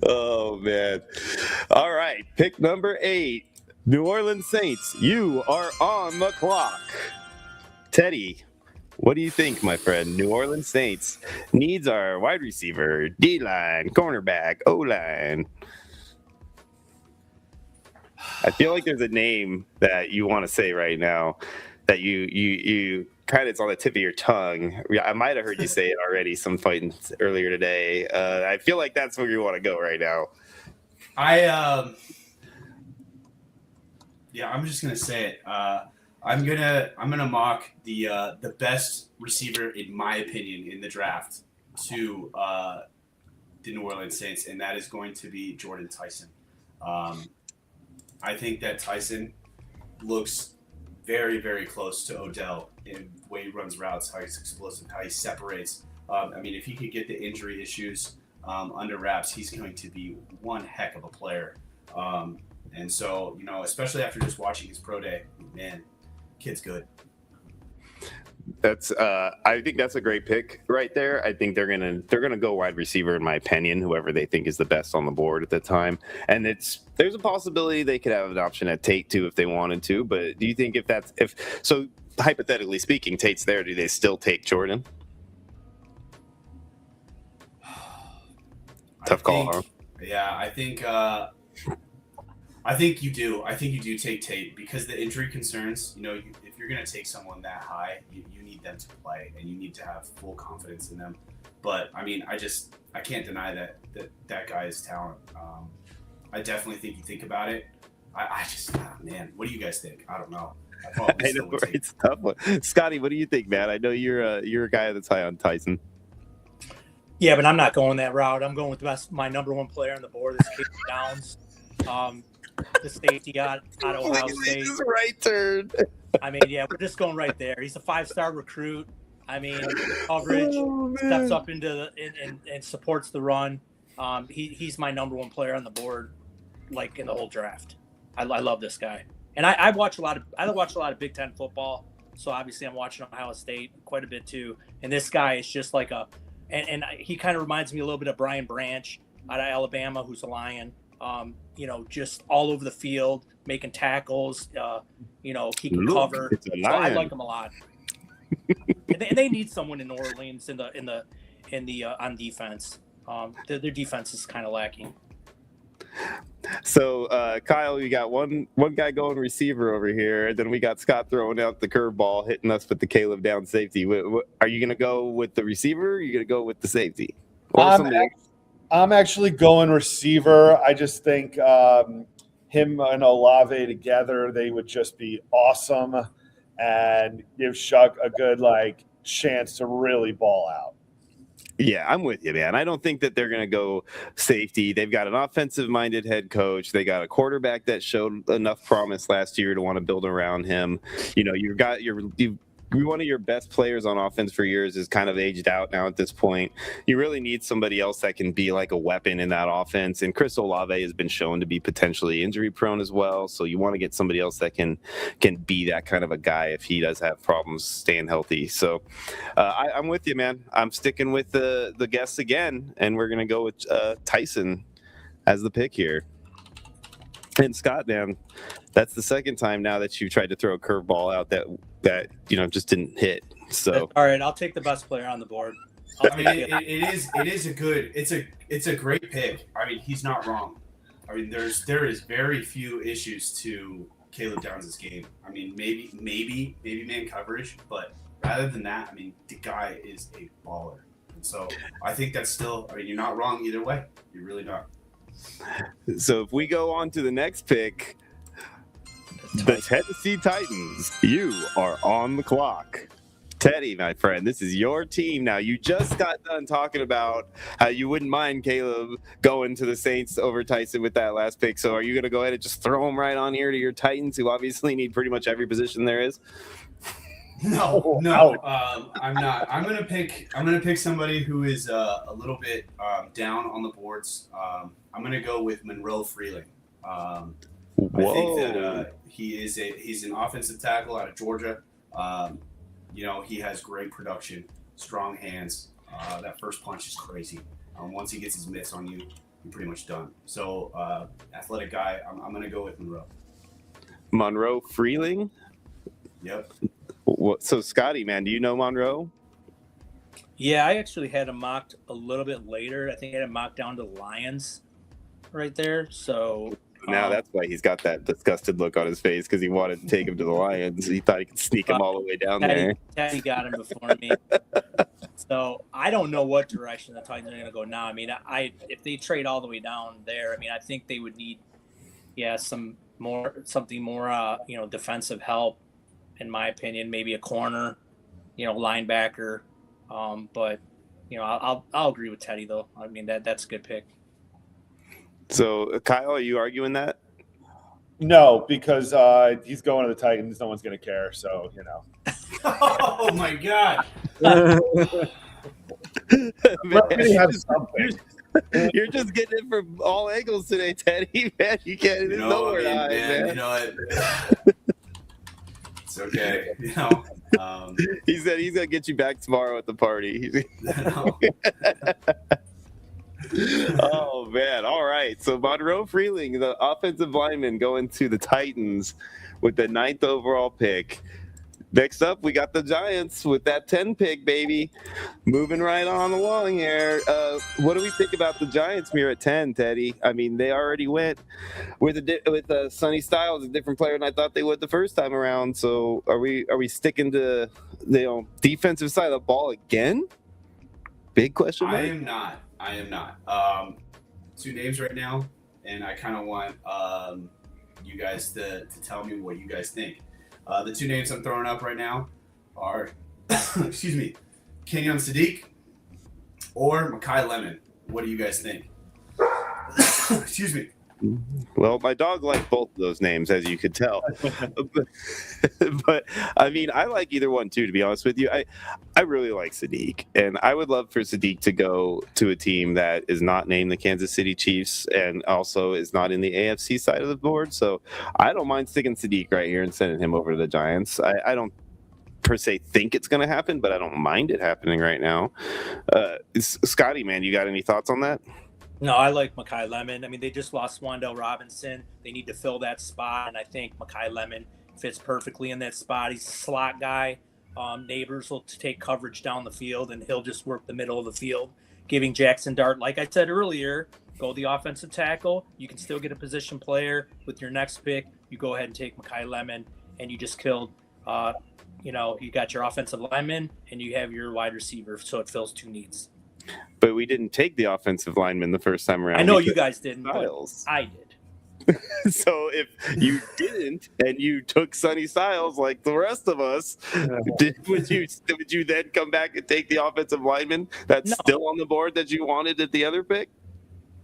Oh, man. All right, pick number 8. New Orleans Saints, you are on the clock. Teddy, what do you think, my friend? New Orleans Saints needs our wide receiver, D-line, cornerback, O-line. I feel like there's a name that you want to say right now that you kind of, it's on the tip of your tongue. I might have heard you say it already some point earlier today. I feel like that's where you want to go right now. I'm just gonna say it. I'm gonna mock the best receiver in my opinion in the draft to the New Orleans Saints, and that is going to be Jordan Tyson. I think that Tyson looks very, very close to Odell in the way he runs routes, how he's explosive, how he separates. I mean, if he could get the injury issues under wraps, he's going to be one heck of a player. And so, especially after just watching his pro day, man, kid's good. I think that's a great pick right there. I think they're gonna go wide receiver, in my opinion, whoever they think is the best on the board at the time. And there's a possibility they could have an option at Tate too if they wanted to. But do you think so hypothetically speaking, Tate's there, do they still take Jordan? Tough call, huh? Yeah, I think you do. I think you do take Tate because the injury concerns, if you're going to take someone that high, you need them to play and you need to have full confidence in them. But, I mean, I can't deny that guy is talent. I definitely think you think about it. Man, what do you guys think? I don't know. I know, it's a tough one. Scotty, what do you think, man? I know you're a guy that's high on Tyson. Yeah, but I'm not going that route. I'm going with my number one player on the board is Casey Downs. The safety out of Ohio State. This is right turn. I mean, yeah, we're just going right there. He's a 5-star recruit. I mean, coverage, steps up into and supports the run. He's my number one player on the board, like in the whole draft. I love this guy, and I watch a lot of Big Ten football. So obviously, I'm watching Ohio State quite a bit too. And this guy is just like and he kind of reminds me a little bit of Brian Branch out of Alabama, who's a Lion. Just all over the field, making tackles. He can cover. So I like him a lot. and they need someone in New Orleans in the on defense. Their defense is kind of lacking. So, Kyle, you got one guy going receiver over here, and then we got Scott throwing out the curveball, hitting us with the Caleb down safety. Are you going to go with the receiver? Or are you going to go with the safety? I'm actually going receiver. I just think him and Olave together, they would just be awesome and give Shuck a good chance to really ball out. Yeah, I'm with you, man. I don't think that they're going to go safety. They've got an offensive-minded head coach. They got a quarterback that showed enough promise last year to want to build around him. One of your best players on offense for years is kind of aged out now at this point. You really need somebody else that can be like a weapon in that offense. And Chris Olave has been shown to be potentially injury prone as well. So you want to get somebody else that can be that kind of a guy if he does have problems staying healthy. So I'm with you, man. I'm sticking with the guests again, and we're going to go with Tyson as the pick here. And Scott, man, that's the second time now that you tried to throw a curveball out that just didn't hit. So all right, I'll take the best player on the board. It's a great pick. I mean, he's not wrong. I mean, there is very few issues to Caleb Downs' game. I mean, maybe man coverage, but rather than that, I mean, the guy is a baller. And so I think that's still. I mean, you're not wrong either way. You're really not. So if we go on to the next pick, the Tennessee Titans, you are on the clock. Teddy, my friend, this is your team now. You just got done talking about how you wouldn't mind Caleb going to the Saints over Tyson with that last pick. So are you going to go ahead and just throw him right on here to your Titans, who obviously need pretty much every position there is? No, I'm not. I'm gonna pick somebody who is a little bit down on the boards. I'm gonna go with Monroe Freeling. I think that he's an offensive tackle out of Georgia. He has great production, strong hands. That first punch is crazy. Once he gets his mitts on you, you're pretty much done. So athletic guy. I'm gonna go with Monroe. Monroe Freeling. Yep. So, Scotty, man, do you know Monroe? Yeah, I actually had him mocked a little bit later. I think I had him mocked down to Lions right there. So now that's why he's got that disgusted look on his face, because he wanted to take him to the Lions. He thought he could sneak him all the way down there. Teddy got him before me. So I don't know what direction the Titans are going to go now. I mean, if they trade all the way down there, I mean, I think they would need, something more, defensive help. In my opinion, maybe a corner, linebacker. But I'll agree with Teddy though. I mean that's a good pick. So Kyle, are you arguing that? No, because he's going to the Titans. No one's going to care. So Oh my God! Have something. You're just getting it from all angles today, Teddy. Man, you can't. There's nowhere to hide, man. You know what? It's okay. He said he's gonna get you back tomorrow at the party. Oh man! All right. So Monroe Freeling, the offensive lineman, going to the Titans with the 9th overall pick. Next up, we got the Giants with that 10 pick, baby. Moving right on along here. What do we think about the Giants here at 10, Teddy? I mean, they already went with Sonny Styles, a different player than I thought they would the first time around. So are we sticking to the defensive side of the ball again? Big question mark. I am not. 2 names right now, and I kind of want you guys to tell me what you guys think. The 2 names I'm throwing up right now are, excuse me, Kenyon Sadiq or Makai Lemon. What do you guys think? Excuse me. Well, my dog liked both of those names, as you could tell. But I mean, I like either one too, to be honest with you. I really like Sadiq, and I would love for Sadiq to go to a team that is not named the Kansas City Chiefs and also is not in the AFC side of the board. So I don't mind sticking Sadiq right here and sending him over to the Giants. I don't per se think it's going to happen, but I don't mind it happening right now. Scotty, man, you got any thoughts on that? No, I like Makai Lemon. I mean, they just lost Wan'Dale Robinson. They need to fill that spot, and I think Makai Lemon fits perfectly in that spot. He's a slot guy. Neighbors will take coverage down the field, and he'll just work the middle of the field, giving Jackson Dart, like I said earlier, go the offensive tackle. You can still get a position player with your next pick. You go ahead and take Mekhi Lemon, and you just killed. You got your offensive lineman, and you have your wide receiver, so it fills 2 needs. But we didn't take the offensive lineman the first time around. I know you guys didn't, Styles. but I did. So if you didn't and you took Sonny Styles like the rest of us, would you then come back and take the offensive lineman that's still on the board that you wanted at the other pick?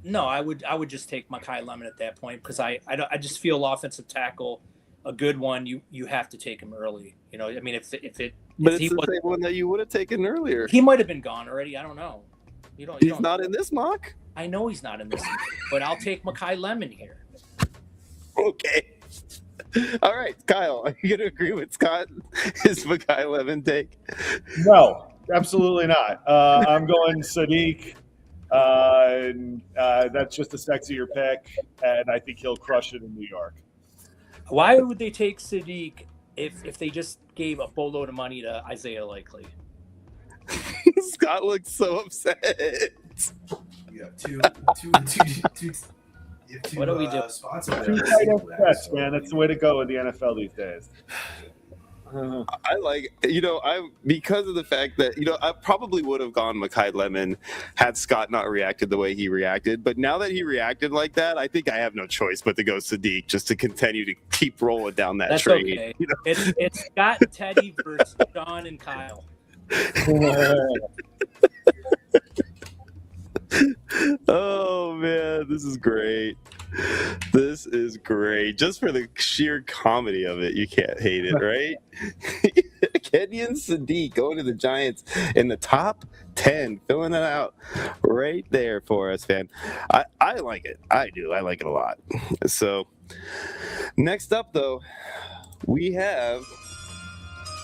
No, I would just take Mekhi Lemon at that point because I just feel offensive tackle, a good one. You have to take him early. I mean if it's the same one that you would have taken earlier. He might have been gone already. I don't know. He's not in this mock. I know he's not in this, but I'll take Mekhi Lemon here. Okay. All right, Kyle, are you going to agree with Scott? His Mekhi Lemon take? No, absolutely not. I'm going Sadiq. That's just a sexier pick, and I think he'll crush it in New York. Why would they take Sadiq if they just gave a boatload of money to Isaiah Likely? Scott looks so upset. You have two what do we do? Spots Two over tight end there. sets, man. That's the way to go in the NFL these days. I like, I because of the fact that, I probably would have gone Mekhi Lemon had Scott not reacted the way he reacted. But now that he reacted like that, I think I have no choice but to go Sadiq just to continue to keep rolling down that train. Okay. It's Scott, Teddy versus Sean and Kyle. Oh man, this is great. This is great. Just for the sheer comedy of it, you can't hate it, right? Kenyon Sadiq going to the Giants in the top 10, filling it out right there for us, fan. I like it. I do. I like it a lot. So next up, though, we have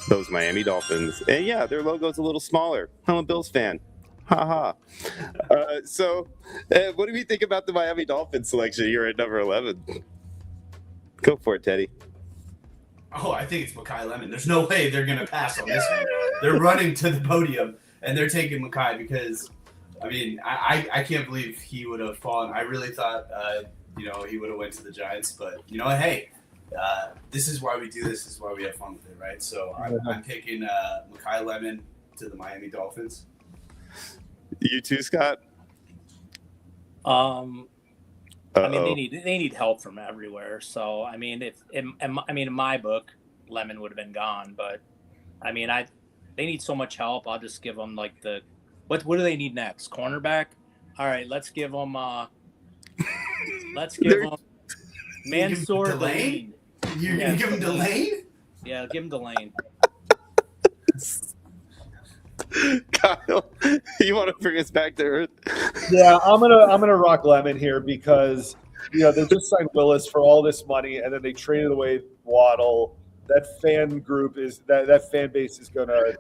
those Miami Dolphins. And yeah, their logo's a little smaller. I'm a Bills fan. Ha ha. What do we think about the Miami Dolphins selection here at number 11? Go for it, Teddy. Oh, I think it's Mekhi Lemon. There's no way they're going to pass on this one. They're running to the podium, and they're taking Mekhi because, I can't believe he would have fallen. I really thought, he would have went to the Giants. But, hey, this is why we do this. This is why we have fun with it, right? So I'm picking Mekhi Lemon to the Miami Dolphins. You too, Scott? They need help from everywhere. So in my book, Lemon would have been gone. But they need so much help. I'll just give them what do they need next? Cornerback. All right, let's give them. Mansour Delane. You're gonna give him Delane? Yeah, give him Delane. Kyle, you want to bring us back to earth? Yeah, I'm gonna rock Lemon here because they just signed Willis for all this money and then they traded away Waddle. That fan group that fan base is gonna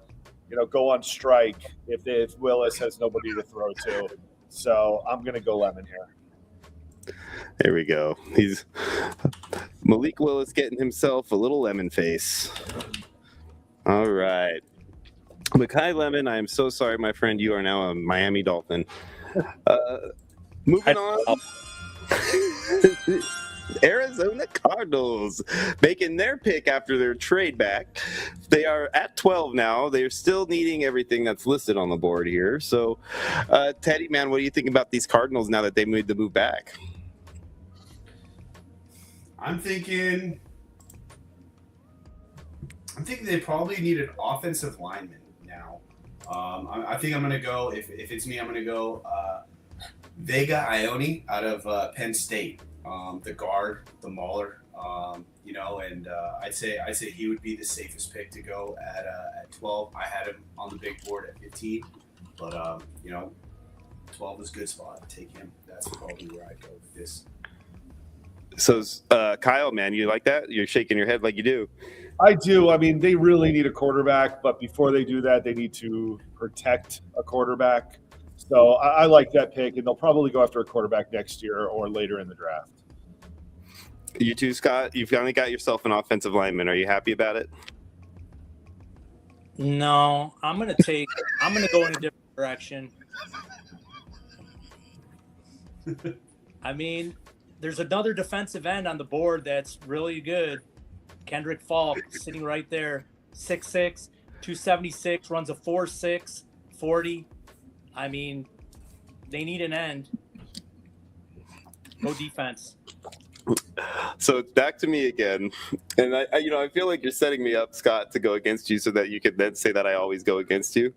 go on strike if Willis has nobody to throw to. So I'm gonna go Lemon here. There we go. He's Malik Willis getting himself a little lemon face. All right. Mekhi Lemon, I am so sorry, my friend. You are now a Miami Dolphin. Moving on. Arizona Cardinals making their pick after their trade back. They are at 12 now. They're still needing everything that's listed on the board here. So, Teddy, man, what do you think about these Cardinals now that they made the move back? I'm thinking they probably need an offensive lineman now. I think I'm going to go, if it's me, I'm going to go Vega Ione out of Penn State, the guard, the mauler, and I'd say he would be the safest pick to go at 12. I had him on the big board at 15, but 12 is a good spot. Take him. That's probably where I'd go with this. So, Kyle, man, you like that? You're shaking your head like you do. I do. They really need a quarterback, but before they do that, they need to protect a quarterback. So I like that pick, and they'll probably go after a quarterback next year or later in the draft. You too, Scott? You finally got yourself an offensive lineman. Are you happy about it? No, I'm going to go in a different direction. I mean, there's another defensive end on the board that's really good. Kendrick Falk sitting right there, 6'6", 276, runs a 4.6, 40. I mean, they need an end. Go defense. So it's back to me again, and I feel like you're setting me up, Scott, to go against you, so that you could then say that I always go against you.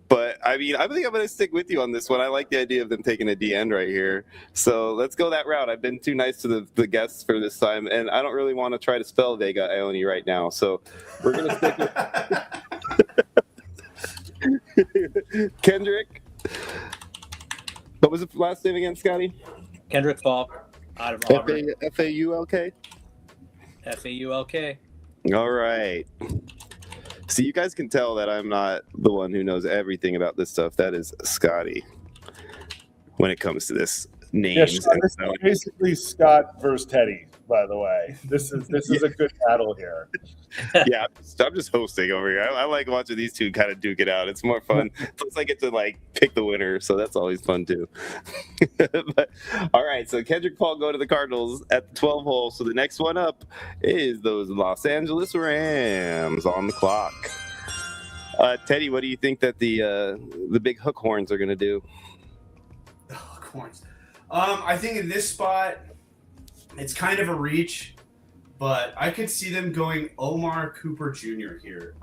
But I mean, I think I'm going to stick with you on this one. I like the idea of them taking a D end right here, so let's go that route. I've been too nice to the guests for this time, and I don't really want to try to spell Vega Ione right now, so we're going to stick with Kendrick. What was the last name again, Scotty? Kendrick Falk. Out of Auburn. Faulk. Faulk. All right. So you guys can tell that I'm not the one who knows everything about this stuff. That is Scotty. When it comes to this names, Sean, this is basically Scott versus Teddy. By the way, this is a good battle here. Yeah, I'm just hosting over here. I like watching these two kind of duke it out. It's more fun. Plus, I get to pick the winner, so that's always fun too. But, all right, so Kendrick Paul go to the Cardinals at the 12 hole. So the next one up is those Los Angeles Rams on the clock. Teddy, what do you think that the big hook horns are going to do? The hook horns. I think in this spot, it's kind of a reach, but I could see them going Omar Cooper Jr. here.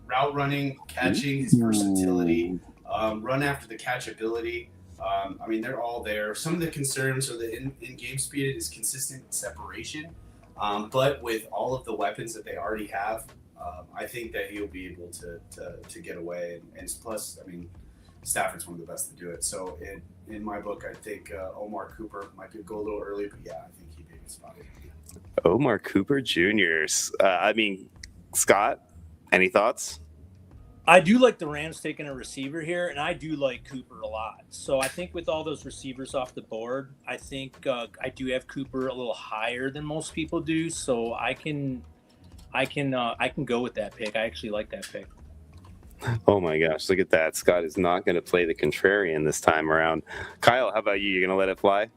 Route running, catching, his versatility, run after the catch ability. I mean, they're all there. Some of the concerns are the in-game speed is consistent separation, but with all of the weapons that they already have, I think that he'll be able to get away. And plus, I mean, Stafford's one of the best to do it. So in my book, I think Omar Cooper might go a little early, but yeah, I think he'd be a good spot. Omar Cooper Jr.'s. I mean, Scott, any thoughts? I do like the Rams taking a receiver here, and I do like Cooper a lot. So I think with all those receivers off the board, I think I do have Cooper a little higher than most people do. So I can go with that pick. I actually like that pick. Oh my gosh, look at that. Scott is not going to play the contrarian this time around. Kyle, how about you? You going to let it fly?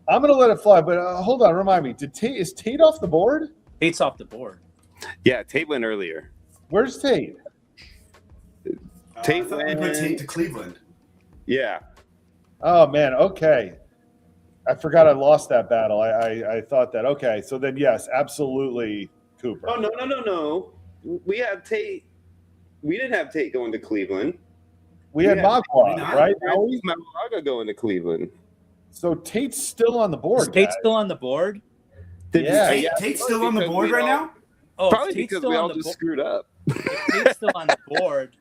I'm going to let it fly, but hold on, remind me. Is Tate off the board? Tate's off the board. Yeah, Tate went earlier. Where's Tate? Tate I thought we put Tate to Cleveland. Yeah. Oh, man, okay. I forgot I lost that battle. I thought that. Okay, so then, yes, absolutely Cooper. Oh, no. We have Tate. We didn't have Tate going to Cleveland. We had Magua, right? Magua going to Cleveland. So Tate's still on the board. Is Tate still on the board? Tate's still on the board right now? Oh, probably because we all just screwed up. If Tate's still on the board.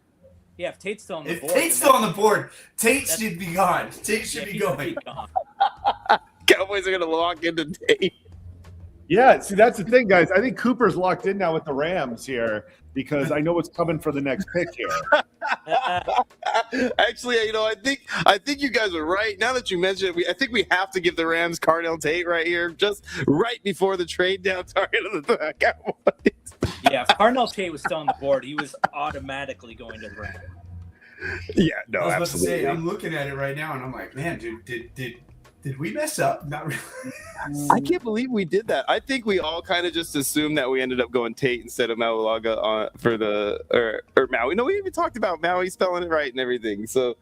Yeah, if Tate's still on the board. If Tate's still on the board, Tate should be gone. Tate should be going. Cowboys are going to lock into Tate. Yeah, see, that's the thing, guys. I think Cooper's locked in now with the Rams here because I know what's coming for the next pick here. Actually, I think you guys are right. Now that you mention it, I think we have to give the Rams Cardell Tate right here, just right before the trade down target of the Cowboys. Yeah, if Cardell Tate was still on the board, he was automatically going to the Rams. Yeah, no, I was about absolutely. to say, I'm looking at it right now, and I'm like, man, dude, did we mess up? Not really. I can't believe we did that. I think we all kind of just assumed that we ended up going Tate instead of Mauilaga for or Maui. No, we even talked about Maui spelling it right and everything. So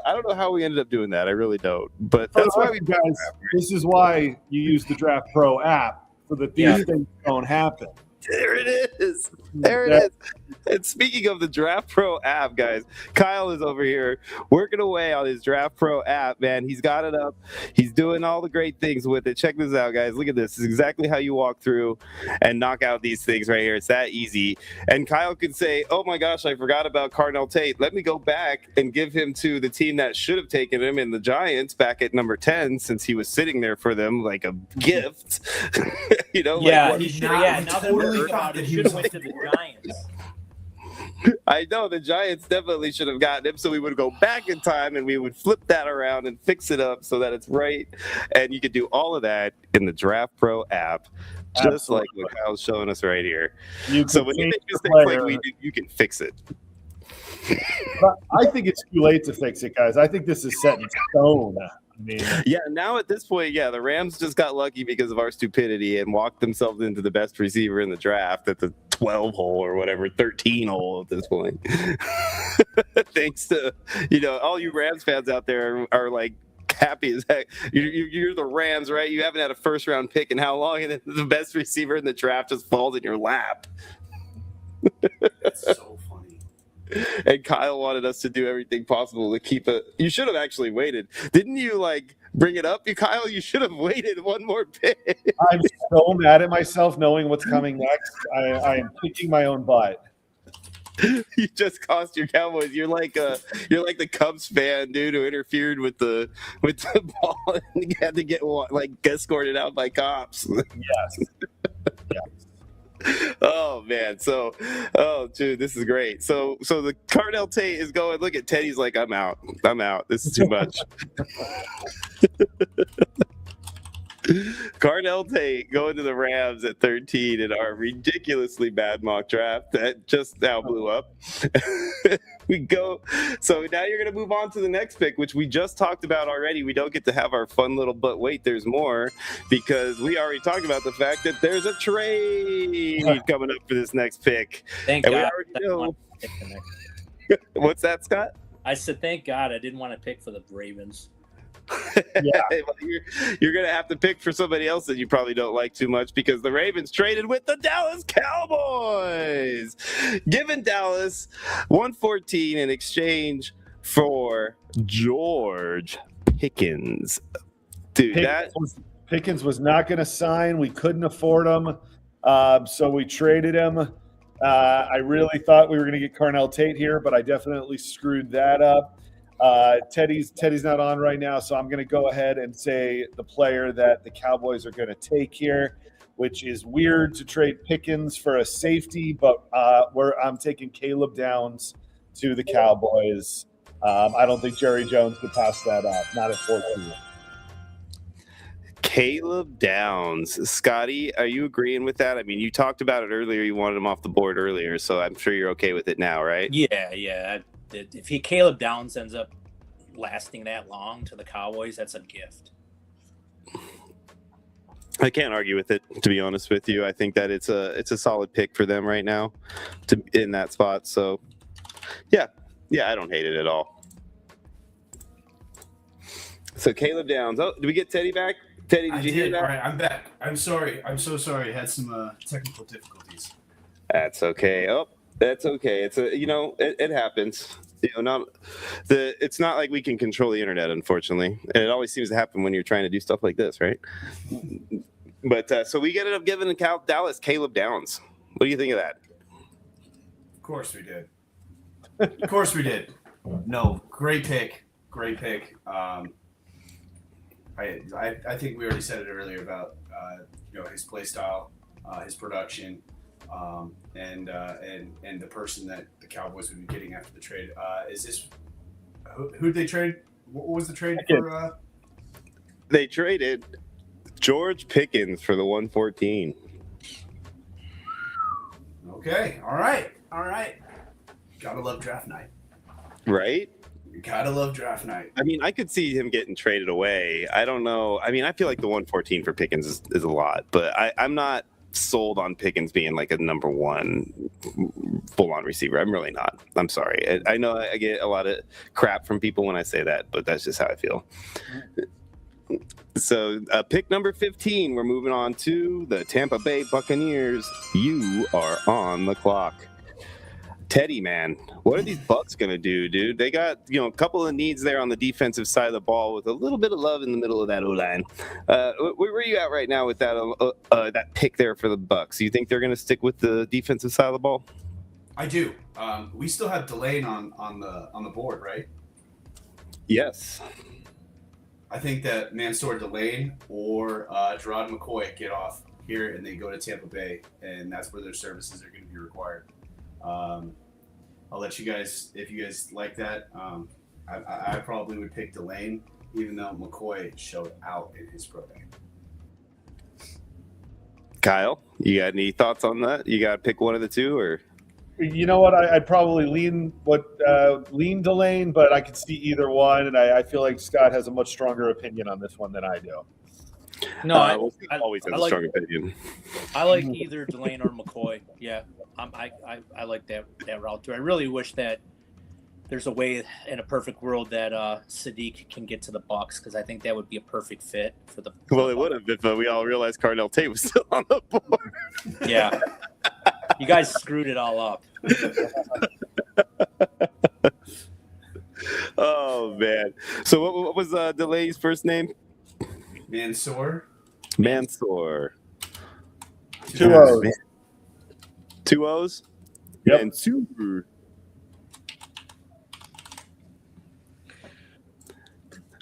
I don't know how we ended up doing that. I really don't. But that's why we guys. This is why you use the DraftPro app so that these things don't happen. There it is. There it is. And speaking of the DraftPro app, guys, Kyle is over here working away on his DraftPro app, man. He's got it up. He's doing all the great things with it. Check this out, guys. Look at this. This is exactly how you walk through and knock out these things right here. It's that easy. And Kyle could say, oh, my gosh, I forgot about Cardell Tate. Let me go back and give him to the team that should have taken him in the Giants back at number 10 since he was sitting there for them like a gift. Yeah, he should. Yeah, now totally thought that he should have went to the Giants. I know the Giants definitely should have gotten him, so we would go back in time and we would flip that around and fix it up so that it's right. And you could do all of that in the DraftPro app, just like what Kyle's showing us right here. So when you make mistakes like we do, you can fix it. But I think it's too late to fix it, guys. I think this is set in stone. I mean, Yeah, now at this point, the Rams just got lucky because of our stupidity and walked themselves into the best receiver in the draft at the 12 hole or whatever, 13 hole at this point. Thanks to, all you Rams fans out there are like happy as heck. You're the Rams, right? You haven't had a first round pick in how long? And then the best receiver in the draft just falls in your lap. That's so funny. And Kyle wanted us to do everything possible to keep it. You should have actually waited. Didn't you bring it up? Kyle, you should have waited one more pick. I'm so mad at myself knowing what's coming next. I am kicking my own butt. You just cost your Cowboys. You're like the Cubs fan, dude, who interfered with the ball and had to get escorted out by cops. Yes. Oh man, dude, this is great. So the Cardell Tate is going. Look at Teddy's like, I'm out. This is too much. Cardell Tate going to the Rams at 13 in our ridiculously bad mock draft that just now blew up. We go. So now you're going to move on to the next pick, which we just talked about already. We don't get to have our fun little, but wait, there's more, because we already talked about the fact that there's a trade coming up for this next pick. Thank And God. we already know. What's that, Scott? I said, thank God I didn't want to pick for the Ravens. Yeah. Well, you're going to have to pick for somebody else that you probably don't like too much, because the Ravens traded with the Dallas Cowboys, giving Dallas 114 in exchange for George Pickens. Dude, Pickens was not going to sign. We couldn't afford him, so we traded him. I really thought we were going to get Carnell Tate here, but I definitely screwed that up. Teddy's not on right now, so I'm going to go ahead and say the player that the Cowboys are going to take here, which is weird to trade Pickens for a safety, but I'm taking Caleb Downs to the Cowboys. I don't think Jerry Jones could pass that up, not at 14. Caleb Downs. Scotty, are you agreeing with that? I mean, you talked about it earlier. You wanted him off the board earlier, so I'm sure you're okay with it now, right? Yeah. If Caleb Downs ends up lasting that long to the Cowboys, that's a gift. I can't argue with it, to be honest with you. I think that it's a solid pick for them right now in that spot. So, yeah, I don't hate it at all. So Caleb Downs. Oh, did we get Teddy back? Teddy, did you hear that? All right, I'm back. I'm sorry. I'm so sorry. I had some technical difficulties. That's okay. Oh, that's okay. It's it happens. It's not like we can control the internet, unfortunately. And it always seems to happen when you're trying to do stuff like this, right? But so we ended up giving Dallas Caleb Downs. What do you think of that? Of course we did. Of course we did. No, great pick. Great pick. I think we already said it earlier about his play style, his production, and the person that the Cowboys would be getting after the trade. Is this who did they trade? What was the trade for? They traded George Pickens for the 114. Okay, all right. Gotta love draft night, right? You gotta love draft night. I mean, I could see him getting traded away. I don't know. I mean, I feel like the 114 for Pickens is a lot, but I'm not sold on Pickens being like a number one full-on receiver. I'm really not. I'm sorry. I know I get a lot of crap from people when I say that, but that's just how I feel. So pick number 15, we're moving on to the Tampa Bay Buccaneers. You are on the clock. Teddy, man, what are these Bucs going to do, dude? They got, a couple of needs there on the defensive side of the ball with a little bit of love in the middle of that O-line. Where are you at right now with that pick there for the Bucs? Do you think they're going to stick with the defensive side of the ball? I do. We still have Delane on the board, right? Yes. I think that Mansour Delane or Gerard McCoy get off here and they go to Tampa Bay, and that's where their services are going to be required. I'll let you guys, if you guys like that, I probably would pick Delane, even though McCoy showed out in his pro day. Kyle, you got any thoughts on that? You got to pick one of the two, or? You know what? I'd probably lean Delane, but I could see either one, and I feel like Scott has a much stronger opinion on this one than I do. No, I always has a like, strong opinion. I like either Delane or McCoy. Yeah, I like that route too. I really wish that there's a way in a perfect world that Sadiq can get to the Bucks, because I think that would be a perfect fit for the. Well, it would have if we all realized Cardell Tate was still on the board. Yeah, you guys screwed it all up. Oh man! So what was Delay's first name? Mansoor. Mansoor. 2 O's. 2 O's. Yep. Mansoor.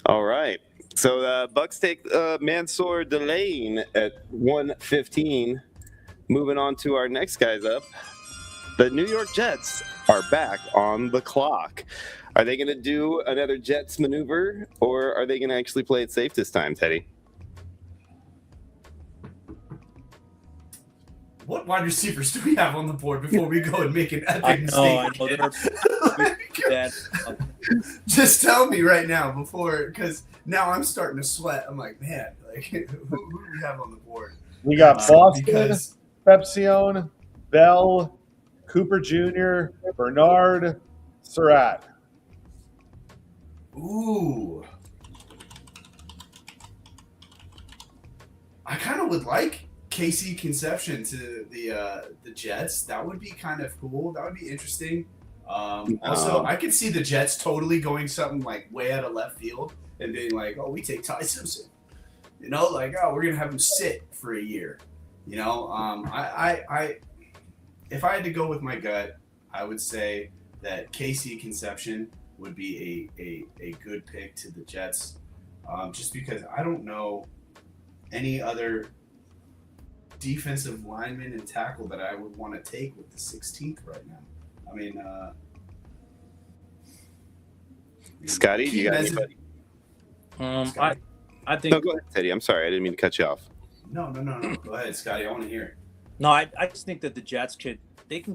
All right. So Bucks take Mansoor Delane at 115. Moving on to our next guys up. The New York Jets are back on the clock. Are they going to do another Jets maneuver, or are they going to actually play it safe this time, Teddy? What wide receivers do we have on the board before we go and make an epic mistake? Just tell me right now because now I'm starting to sweat. I'm like, man, like who do we have on the board? We got Boston, because Pepsione, Bell, Cooper Jr., Bernard, Surratt. Ooh. I kind of would like Casey Conception to the Jets. That would be kind of cool. That would be interesting. Also, I could see the Jets totally going something like way out of left field and being like, "Oh, we take Ty Simpson." You know, like, "Oh, we're gonna have him sit for a year." You know, I if I had to go with my gut, I would say that Casey Conception would be a good pick to the Jets, just because I don't know any other defensive lineman and tackle that I would want to take with the 16th right now. I mean, Scotty, do you got anybody? I think. No, go ahead, Teddy. I'm sorry, I didn't mean to cut you off. No. Go ahead, Scotty. I want to hear it. No, I just think that the Jets can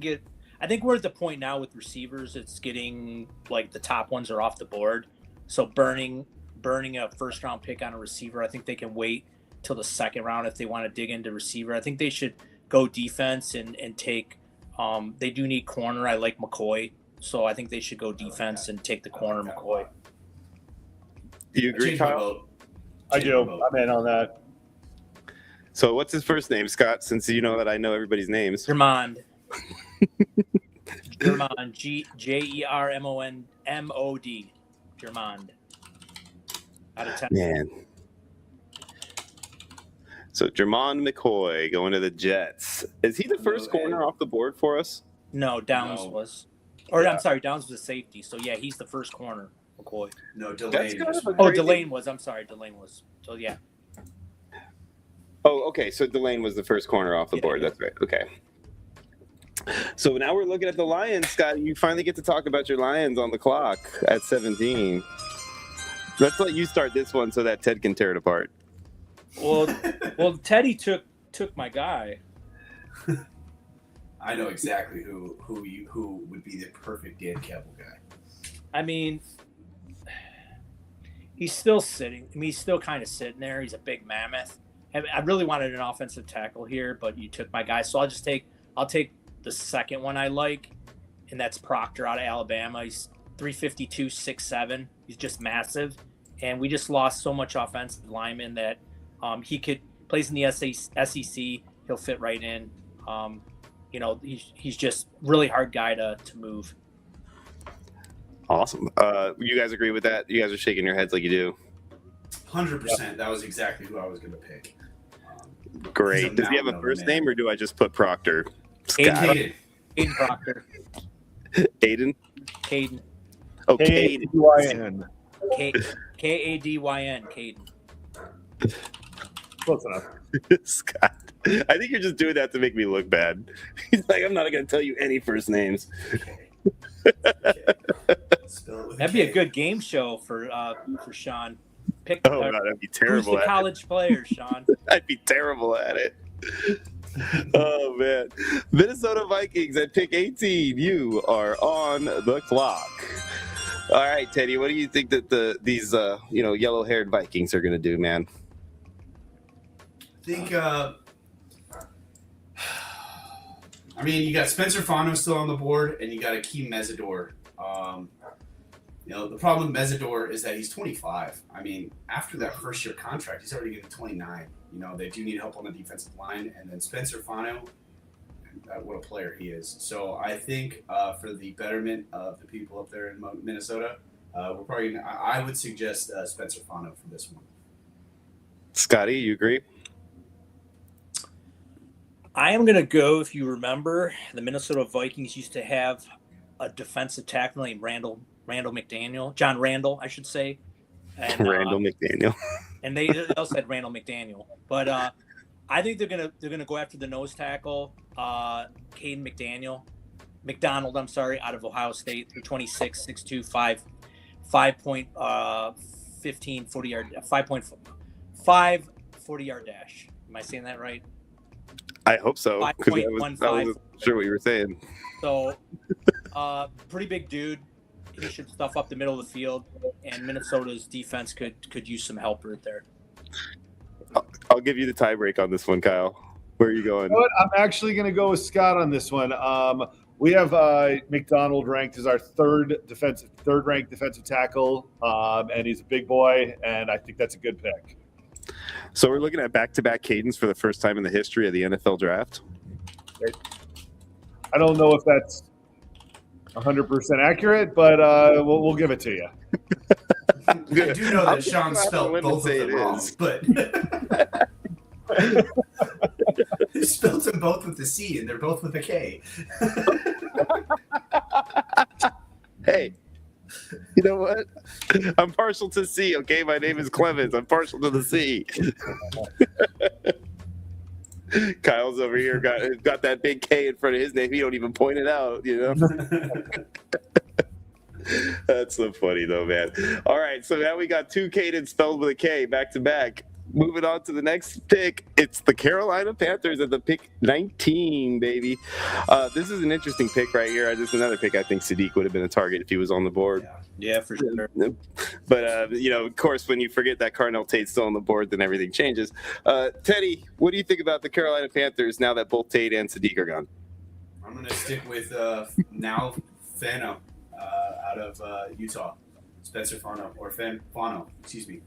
get. I think we're at the point now with receivers. It's getting like the top ones are off the board. So burning a first round pick on a receiver, I think they can wait till the second round if they want to dig into receiver. I think they should go defense and take. They do need corner. I like McCoy, so I think they should go defense and take the corner McCoy. Do you agree, Kyle? I do. I'm in on that. So what's his first name, Scott? Since you know that I know everybody's names. Germond. Germond. Jermond. Germond. Out of 10. Man. So Germond McCoy going to the Jets. Is he the first corner off the board for us? No, Downs was. Or yeah. I'm sorry, Downs was a safety. So yeah, he's the first corner. McCoy. No, Delane. Delane was. I'm sorry, Delane was. So yeah. Oh, okay. So Delane was the first corner off the board. That's right. Okay. So now we're looking at the Lions, Scott. You finally get to talk about your Lions on the clock at 17. Let's let you start this one so that Ted can tear it apart. Well, Teddy took my guy. I know exactly who would be the perfect Dan Campbell guy. I mean, he's still sitting. I mean, he's still kind of sitting there. He's a big mammoth. I really wanted an offensive tackle here, but you took my guy, so I'll take the second one I like, and that's Proctor out of Alabama. He's 352, 6'7". He's just massive, and we just lost so much offensive lineman that he plays in the SEC. He'll fit right in. He's just really hard guy to move. Awesome. You guys agree with that? You guys are shaking your heads like you do. 100%. That was exactly who I was going to pick. Great. Does he have a first name, or do I just put Proctor? Aiden Proctor. Aiden? Caden. Oh, Caden. Kadyn. Caden. Close enough. Scott. I think you're just doing that to make me look bad. He's like, I'm not going to tell you any first names. That'd be a good game show for Sean. God, that'd be terrible. Who's the college player, Sean? I'd be terrible at it. Oh man, Minnesota Vikings at pick 18. You are on the clock. All right, Teddy, what do you think that these yellow-haired Vikings are going to do, man? I think, you got Spencer Fano still on the board, and you got Akeem Mesidor. The problem with Mesidor is that he's 25. I mean, after that first-year contract, he's already getting 29. They do need help on the defensive line, and then Spencer Fano, what a player he is. So I think for the betterment of the people up there in Minnesota, we're probably gonna, I would suggest Spencer Fano for this one. Scotty, you agree? I am going to go, if you remember, the Minnesota Vikings used to have a defensive tackle named John Randall, I should say. And, Randall McDaniel. And they also had Randall McDaniel. But I think they're gonna go after the nose tackle, Caden McDonald, out of Ohio State, 26, 6'2", 5.15 40-yard, 5.5 40-yard dash. Am I saying that right? I hope so. I wasn't sure what you were saying. So, pretty big dude. He should stuff up the middle of the field, and Minnesota's defense could use some help right there. I'll give you the tiebreak on this one, Kyle. Where are you going? You know what? I'm actually going to go with Scott on this one. We have McDonald ranked as our third-ranked defensive tackle, and he's a big boy, and I think that's a good pick. So we're looking at back-to-back cadence for the first time in the history of the NFL draft. I don't know if that's 100% accurate, but we'll give it to you. I do know that Sean spelled both of them wrong, but he spelled them both with a C, and they're both with a K. Hey, you know what? I'm partial to C, okay? My name is Clemens. I'm partial to the C. Kyle's over here got that big K in front of his name. He don't even point it out, That's so funny, though, man. All right, so now we got two Cadence spelled with a K back to back. Moving on to the next pick, it's the Carolina Panthers at the pick 19, baby. This is an interesting pick right here. This is another pick I think Sadiq would have been a target if he was on the board. Yeah, for sure. But, of course, when you forget that Carnell Tate's still on the board, then everything changes. Teddy, what do you think about the Carolina Panthers now that both Tate and Sadiq are gone? I'm going to stick with now Fano out of Utah. Spencer Fano, or Fano, excuse me.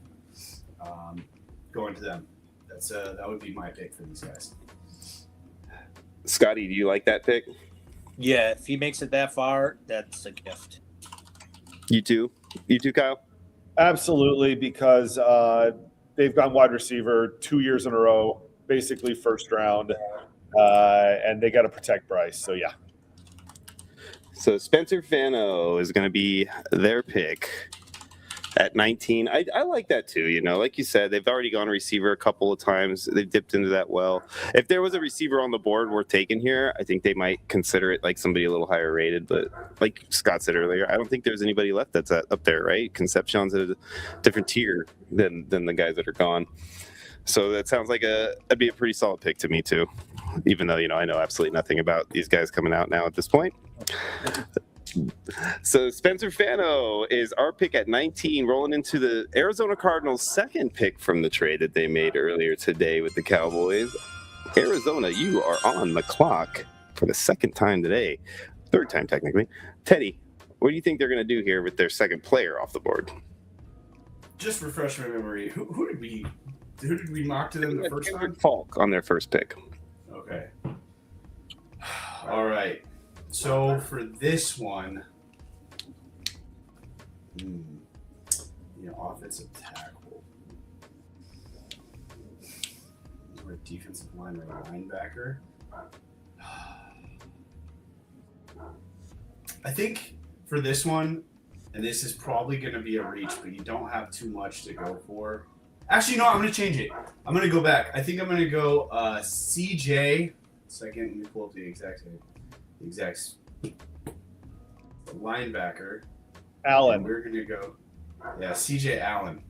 Going to them. That would be my pick for these guys. Scotty, do you like that pick? Yeah, if he makes it that far, that's a gift. You too, Kyle? Absolutely, because they've gone wide receiver 2 years in a row, basically first round, and they got to protect Bryce. So, yeah. So Spencer Fano is going to be their pick at 19. I like that too. Like you said, they've already gone receiver a couple of times. They've dipped into that well. If there was a receiver on the board worth taking here, I think they might consider it like somebody a little higher rated. But like Scott said earlier, I don't think there's anybody left that's up there, right? Concepcion's at a different tier than the guys that are gone. So that sounds like that'd be a pretty solid pick to me too, even though, I know absolutely nothing about these guys coming out now at this point. So Spencer Fano is our pick at 19, rolling into the Arizona Cardinals' second pick from the trade that they made earlier today with the Cowboys. Arizona, you are on the clock for the second time today. Third time, technically. Teddy, what do you think they're going to do here with their second player off the board? Just refresh my memory. Who did we mock to them the first time? Falk on their first pick. Okay. All right. So for this one, offensive tackle, or defensive line, or linebacker. I think for this one, and this is probably going to be a reach, but you don't have too much to go for. Actually, no, I'm going to change it. I'm going to go back. I think I'm going to go CJ. Second, let me pull up the exact linebacker. Allen. We're going to go, CJ Allen.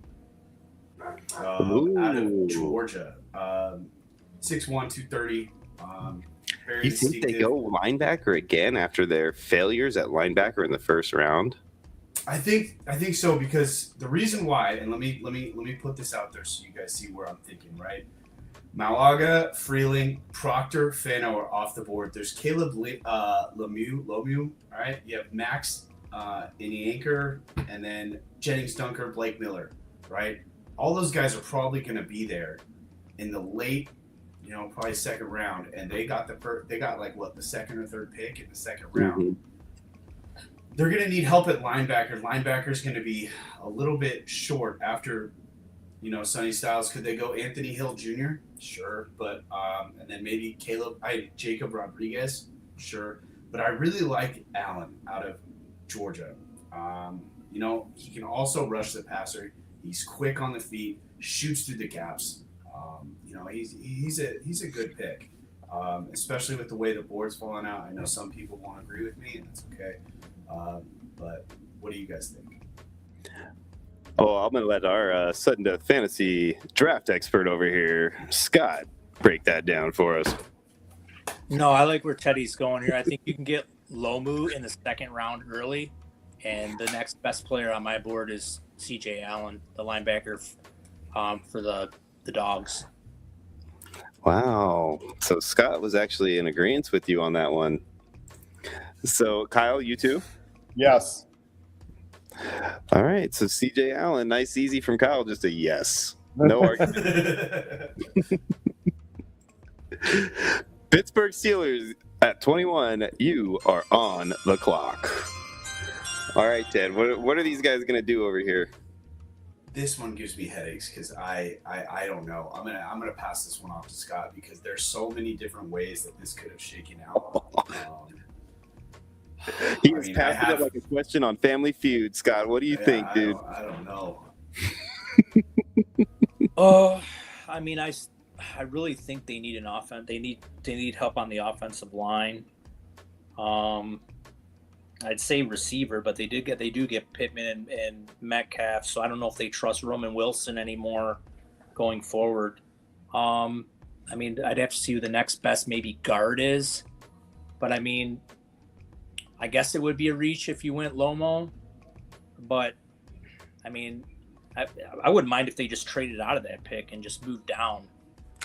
Out of Georgia. 6'1", 230, Very You think they instinctive. go linebacker again after their failures at linebacker in the first round? I think so, because the reason why, and let me put this out there so you guys see where I'm thinking, right? Malaga, Freeling, Proctor, Fano are off the board. There's Caleb Lemieux, all right? You have Max Inianker, and then Jennings Dunker, Blake Miller, right? All those guys are probably going to be there in the late, probably second round, and they got the second or third pick in the second round. Mm-hmm. They're going to need help at linebacker. Linebacker's going to be a little bit short after, Sonny Styles. Could they go Anthony Hill Jr.? Sure, but and then maybe Jacob Rodriguez? Sure, but I really like Allen out of Georgia. He can also rush the passer. He's quick on the feet, shoots through the gaps. He's a good pick, especially with the way the board's falling out. I know some people won't agree with me, and that's okay. But what do you guys think? Oh, I'm going to let our sudden death fantasy draft expert over here, Scott, break that down for us. No, I like where Teddy's going here. I think you can get Lomu in the second round early, and the next best player on my board is CJ Allen, the linebacker for the Dogs. Wow. So Scott was actually in agreement with you on that one. So, Kyle, you too? Yes. All right. So, CJ Allen, nice, easy from Kyle, just a yes. No argument. Pittsburgh Steelers at 21. You are on the clock. All right, Ted. What are these guys going to do over here? This one gives me headaches because I don't know. I'm gonna pass this one off to Scott because there's so many different ways that this could have shaken out. He was passing it like a question on Family Feud. Scott, what do you think, dude? I don't know. I really think they need an offense. They need help on the offensive line. I'd say receiver, but they do get Pittman and Metcalf, so I don't know if they trust Roman Wilson anymore going forward. I'd have to see who the next best maybe guard is, but I guess it would be a reach if you went Lomo, but I wouldn't mind if they just traded out of that pick and just moved down.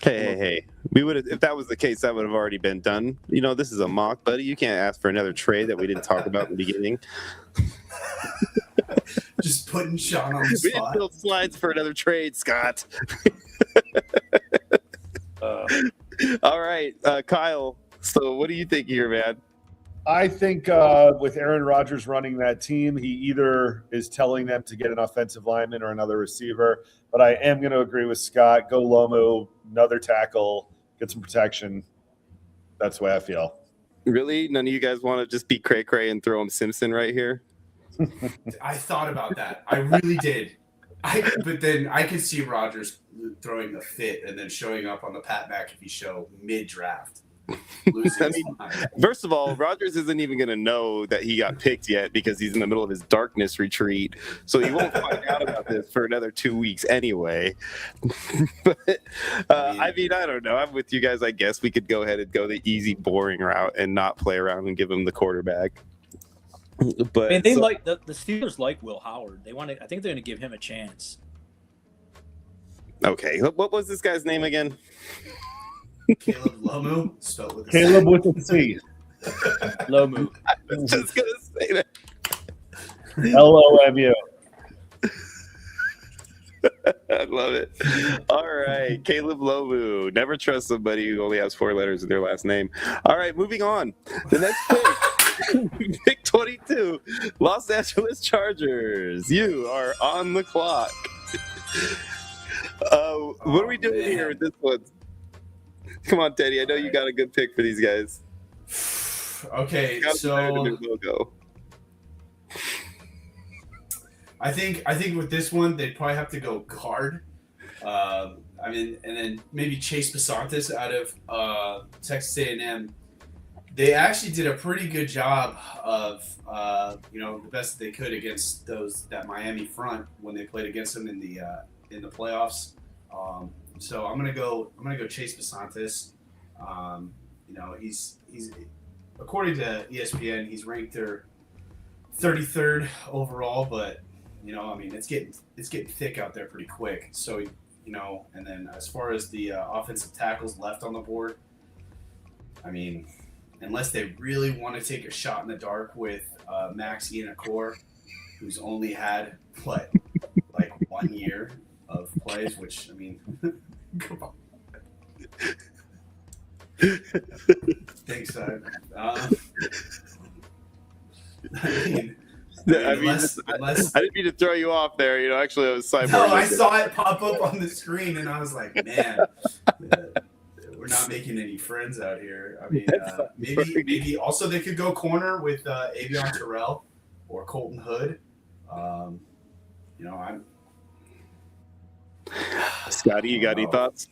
Hey. We would have, if that was the case, that would have already been done. This is a mock, buddy. You can't ask for another trade that we didn't talk about in the beginning. Just putting Sean on the We didn't spot. build slides for another trade, Scott. All right, Kyle. So what do you think here, man? I think with Aaron Rodgers running that team, he either is telling them to get an offensive lineman or another receiver. But I am going to agree with Scott. Go Lomu, another tackle, get some protection. That's the way I feel. Really? None of you guys want to just be cray-cray and throw him Simpson right here? I thought about that. I really did. But then I could see Rodgers throwing the fit and then showing up on the Pat McAfee show mid-draft. First of all, Rodgers isn't even going to know that he got picked yet because he's in the middle of his darkness retreat. So he won't find out about this for another 2 weeks anyway. But, I don't know. I'm with you guys. I guess we could go ahead and go the easy, boring route and not play around and give him the quarterback. But like the Steelers like Will Howard. I think they're going to give him a chance. Okay. What was this guy's name again? Caleb Lomu, spelled with a Caleb with a C. Lomu. I was just going to say that. LOMU. I love it. All right. Caleb Lomu. Never trust somebody who only has 4 letters in their last name. All right. Moving on. The next pick, pick 22, Los Angeles Chargers. You are on the clock. What are we doing here with this one? Come on, Teddy. I know you got a good pick for these guys. Okay, so logo. I think with this one they'd probably have to go guard. And then maybe Chase Basantis out of Texas A&M. They actually did a pretty good job of the best they could against that Miami front when they played against them in the playoffs. So I'm gonna go Chase Basantis. he's according to ESPN, he's ranked their 33rd overall, but it's getting thick out there pretty quick. So and then as far as the offensive tackles left on the board, I mean, unless they really want to take a shot in the dark with Max Ianacor, who's only had like 1 year of plays, which, I mean, come on. Thanks, son. I didn't mean to throw you off there. Actually, I was sideboarding. No, I saw it pop up on the screen, and I was like, man, we're not making any friends out here. I mean, maybe also they could go corner with Avion Terrell or Colton Hood. I'm Scotty, you got any thoughts?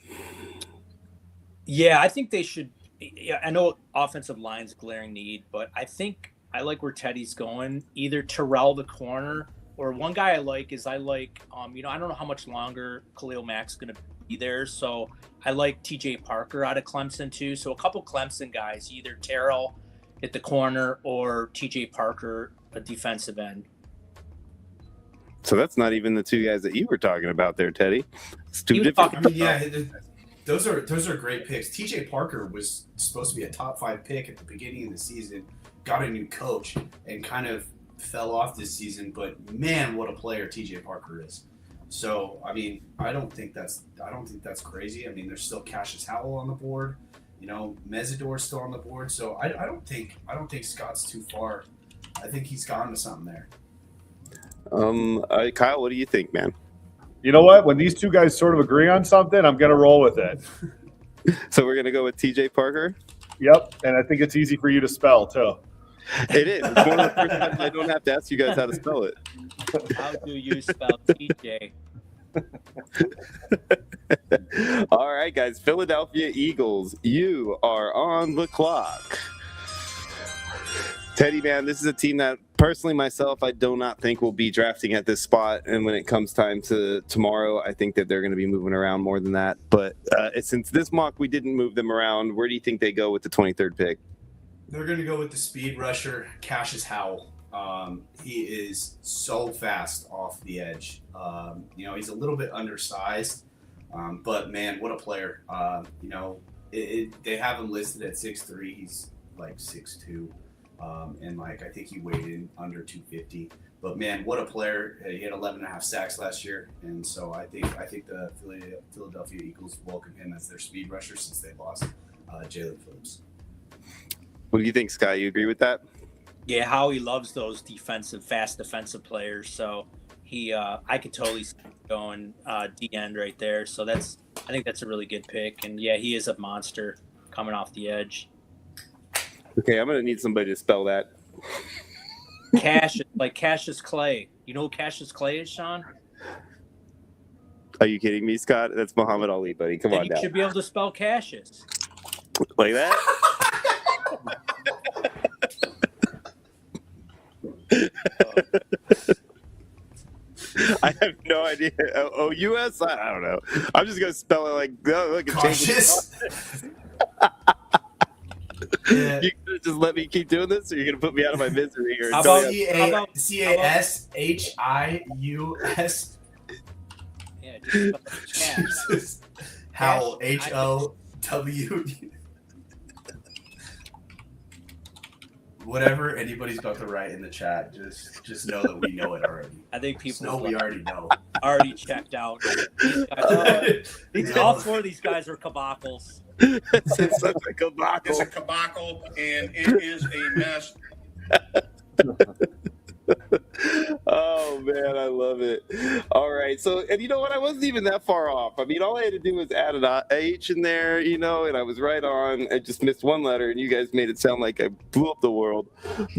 Yeah, I think they should. Yeah, I know offensive line's glaring need, but I like where Teddy's going. Either Terrell the corner, or one guy I like. I don't know how much longer Khalil Mack's going to be there, so I like TJ Parker out of Clemson too. So a couple Clemson guys, either Terrell at the corner or TJ Parker, a defensive end. So that's not even the two guys that you were talking about there, Teddy. It's two different. I mean, yeah, those are great picks. TJ Parker was supposed to be a top 5 pick at the beginning of the season, got a new coach, and kind of fell off this season. But man, what a player TJ Parker is. So I mean, I don't think that's crazy. I mean, there's still Cassius Howell on the board. Mesidor's still on the board. So I don't think Scott's too far. I think he's gone to something there. Kyle, what do you think, man? You know what? When these two guys sort of agree on something, I'm going to roll with it. So we're going to go with TJ Parker? Yep, and I think it's easy for you to spell, too. It is. It's one of the first times I don't have to ask you guys how to spell it. How do you spell TJ? All right, guys. Philadelphia Eagles, you are on the clock. Teddy, man, this is a team that personally myself, I do not think will be drafting at this spot. And when it comes time to tomorrow, I think that they're going to be moving around more than that. But since this mock, we didn't move them around, where do you think they go with the 23rd pick? They're going to go with the speed rusher, Cassius Howell. He is so fast off the edge. He's a little bit undersized, but man, what a player. They have him listed at 6'3". He's like 6'2". And I think he weighed in under 250. But man, what a player! He had 11.5 sacks last year, and so I think the Philadelphia Eagles welcome him as their speed rusher since they lost Jalen Phillips. What do you think, Sky? You agree with that? Yeah, Howie loves those fast defensive players. So I could totally see him going D end right there. So I think that's a really good pick. And yeah, he is a monster coming off the edge. Okay, I'm going to need somebody to spell that. Cassius Clay. You know who Cassius Clay is, Sean? Are you kidding me, Scott? That's Muhammad Ali, buddy. Come on now. You should be able to spell Cassius. Like that? I have no idea. O-U-S? I don't know. I'm just going to spell it like Cautious. Yeah. You gonna just let me keep doing this, or you're gonna put me out of my misery? Or how about CASHIUS? Yeah, just Howell, HOW. Whatever anybody's about to write in the chat, just know that we know it already. I think people know we already know. Already checked out. All 4 of these guys are cabacles. It's such a cabal. It's a cabal, and it is a mess. Oh man, I love it. All right, so and you know what? I wasn't even that far off. I mean, all I had to do was add an H in there, and I was right on. I just missed one letter, and you guys made it sound like I blew up the world.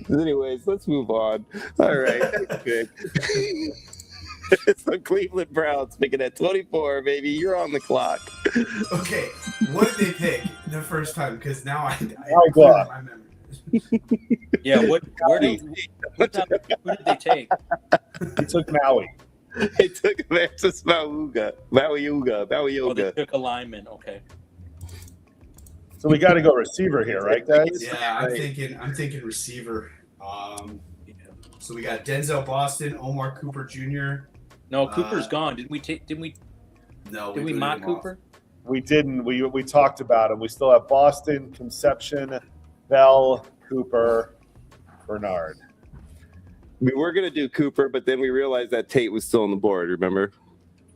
Anyways, let's move on. All right, good. So Cleveland Browns picking at 24, baby. You're on the clock. Okay, what did they pick the first time? Because now I my memory. Yeah, who did they take? He took Maui. They took Mantis Mauiuga. Oh, they took a lineman. Okay. So we got to go receiver here, right, guys? Yeah, I'm thinking receiver. So we got Denzel Boston, Omar Cooper Jr. No, Cooper's gone. Did we No, did we booted mock him off. Cooper? We didn't. We talked about him. We still have Boston, Conception, Bell, Cooper, Bernard. We were going to do Cooper, but then we realized that Tate was still on the board, remember?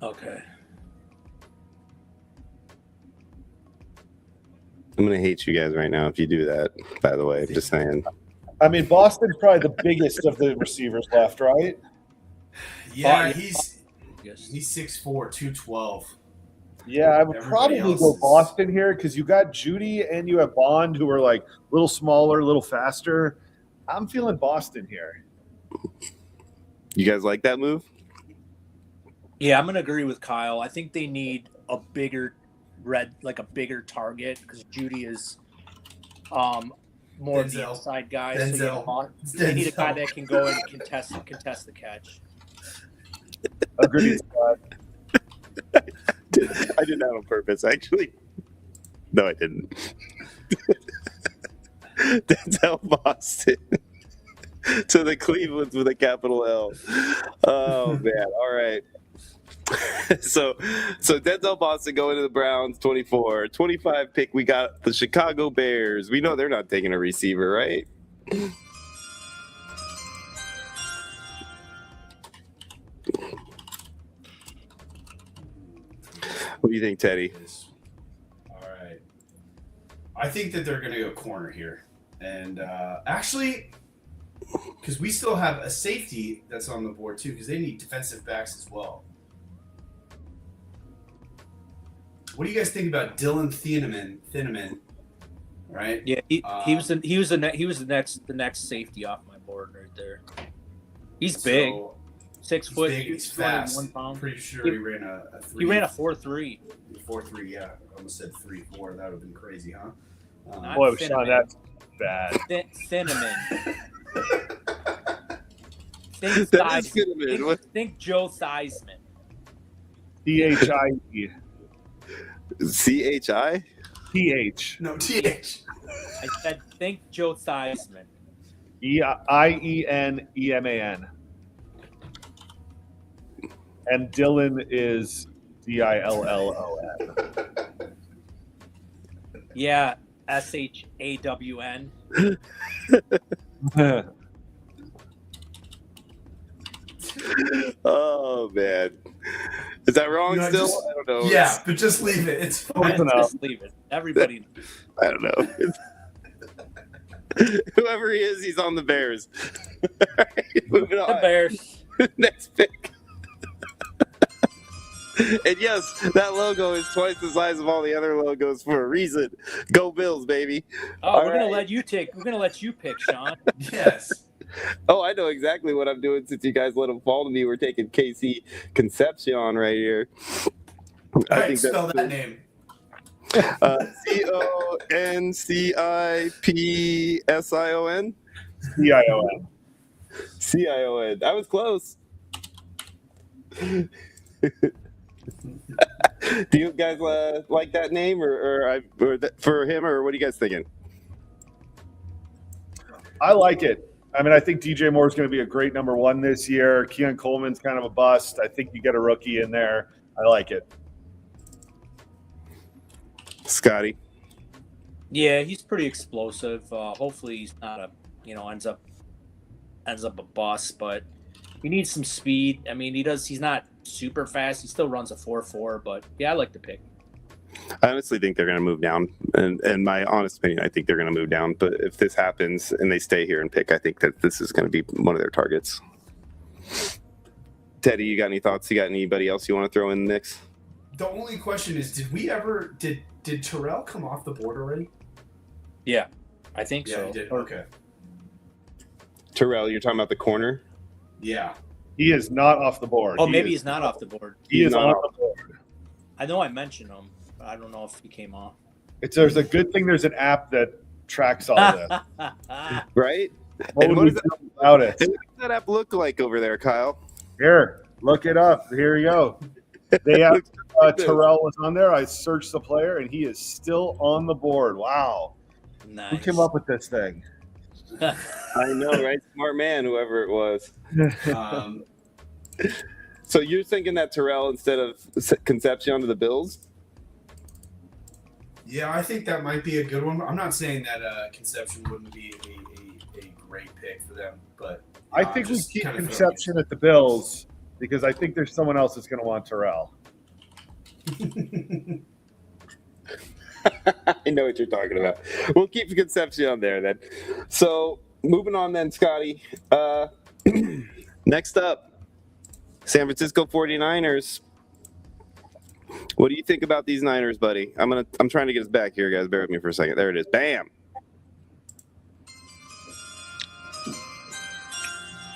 Okay. I'm going to hate you guys right now if you do that, by the way. I'm just saying. I mean, Boston's probably the biggest of the receivers left, right? Yeah, Yes. he's 6'4", 212. Yeah, I would Everybody probably else go is- Boston here because you got Judy and you have Bond, who are like a little smaller, a little faster. I'm feeling Boston here. You guys like that move? Yeah, I'm gonna agree with Kyle. I think they need a bigger target because Judy is more of the Denzel. outside guy. Denzel. So they need a guy that can go and contest the catch. Agreed. I did that on purpose, actually. No, I didn't. Denzel Boston to the Clevelands with a capital L. Oh man! All right. So Denzel Boston going to the Browns, 24, 25 pick. We got the Chicago Bears. We know they're not taking a receiver, right? What do you think, Teddy? All right. I think that they're going to go corner here. And actually, because we still have a safety that's on the board too, because they need defensive backs as well. What do you guys think about Dylan Thieneman? Right? Yeah, he was the next safety off my board right there. He's big, So, 6 he's foot, big, he's 201 fast. pounds. Pretty sure he ran a 3. He ran a 4.3. 4.3, yeah. I almost said 3.4. That would have been crazy, huh? Not Boy, Cinnamon. Sean, that's bad. Cinnamon. That is Cinnamon. Think Joe Theismann. THIE. CHI? TH. No, TH. I said think Joe Theismann. IENEMAN. And Dylan is DILLON. Yeah, SHAWN. Oh man, is that wrong? No, still, just- I don't know. Yeah, but just leave it. It's fine. Close enough. Just leave it. Everybody. I don't know. Whoever he is, he's on the Bears. All right, moving The on. Bears. Next pick. And yes, that logo is twice the size of all the other logos for a reason. Go Bills, baby. Oh, All we're gonna right. let you pick, Sean. Yes. Oh, I know exactly what I'm doing since you guys let him fall to me. We're taking Casey Concepcion right here. All right, spell that name. CONCIPSION. CION. CION. I was close. Do you guys like that name, or for him, or what are you guys thinking? I like it. I mean, I think DJ Moore is going to be a great number one this year. Keon Coleman's kind of a bust. I think you get a rookie in there. I like it. Scotty. Yeah, he's pretty explosive. Hopefully, he's not ends up a bust, but he needs some speed. I mean, he's not super fast. He still runs a 4.4, but yeah, I like the pick. I honestly think they're going to move down, and my honest opinion, I think they're going to move down. But if this happens and they stay here and pick, I think that this is going to be one of their targets. Teddy, you got any thoughts? You got anybody else you want to throw in the mix? The only question is, did Terrell come off the board already? Yeah, I think Yeah, so. he did. Or- Okay. Terrell, you're talking about the corner? Yeah. He is not off the board. Oh, He maybe is- he's not off the board. He is not on off. the board. I know I mentioned him, but I don't know if he came off. There's a good thing there's an app that tracks all of this. Right? What And would what we does do without it? What does that app look like over there, Kyle? Here, look it up. Here you go. They have Terrell was on there. I searched the player, and he is still on the board. Wow. Nice. Who came up with this thing? I know, right? Smart man, whoever it was. So you're thinking that Terrell instead of Concepcion to the Bills? Yeah, I think that might be a good one. I'm not saying that Conception wouldn't be a great pick for them, but I think we keep Conception at the Bills because I think there's someone else that's going to want Terrell. I know what you're talking about. We'll keep Concepcion there then. So moving on then, Scotty. Next up, San Francisco 49ers. What do you think about these Niners, buddy? I'm trying to get us back here, guys. Bear with me for a second. There it is. Bam.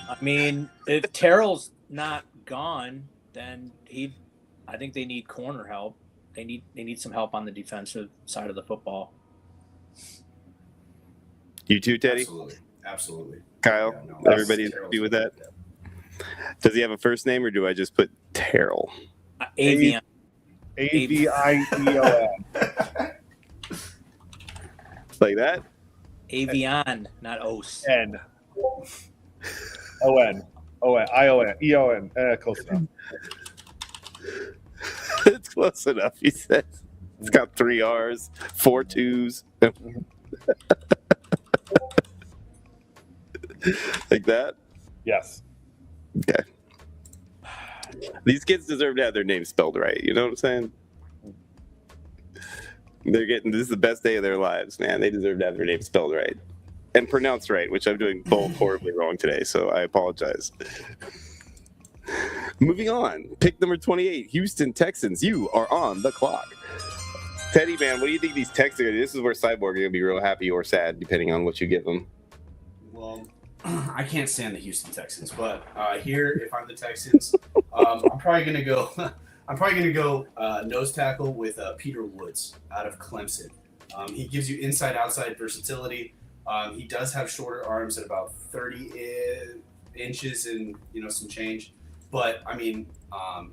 I mean, if Terrell's not gone, then I think they need corner help. They need some help on the defensive side of the football. You too, Teddy? Absolutely. Kyle, Yeah, no, everybody happy with that? Does he have a first name, or do I just put Terrell? Avion. Avion. Like that? Avion, not Os. N. O-N. O-N. I-O-N. E-O-N. Close enough. It's close enough, he says. It's got 3 R's, 4 2's. Like that? Yes. Okay. These kids deserve to have their names spelled right. You know what I'm saying? This is the best day of their lives, man. They deserve to have their names spelled right and pronounced right, which I'm doing both horribly wrong today, so I apologize. Moving on. Pick number 28, Houston Texans. You are on the clock. Teddy, man, what do you think these Texans are going to do? This is where Cyborg are going to be real happy or sad, depending on what you give them. Well, I can't stand the Houston Texans, but here, if I'm the Texans, I'm probably gonna go. I'm probably gonna go nose tackle with Peter Woods out of Clemson. He gives you inside-outside versatility. He does have shorter arms at about 30 inches and some change, but I mean,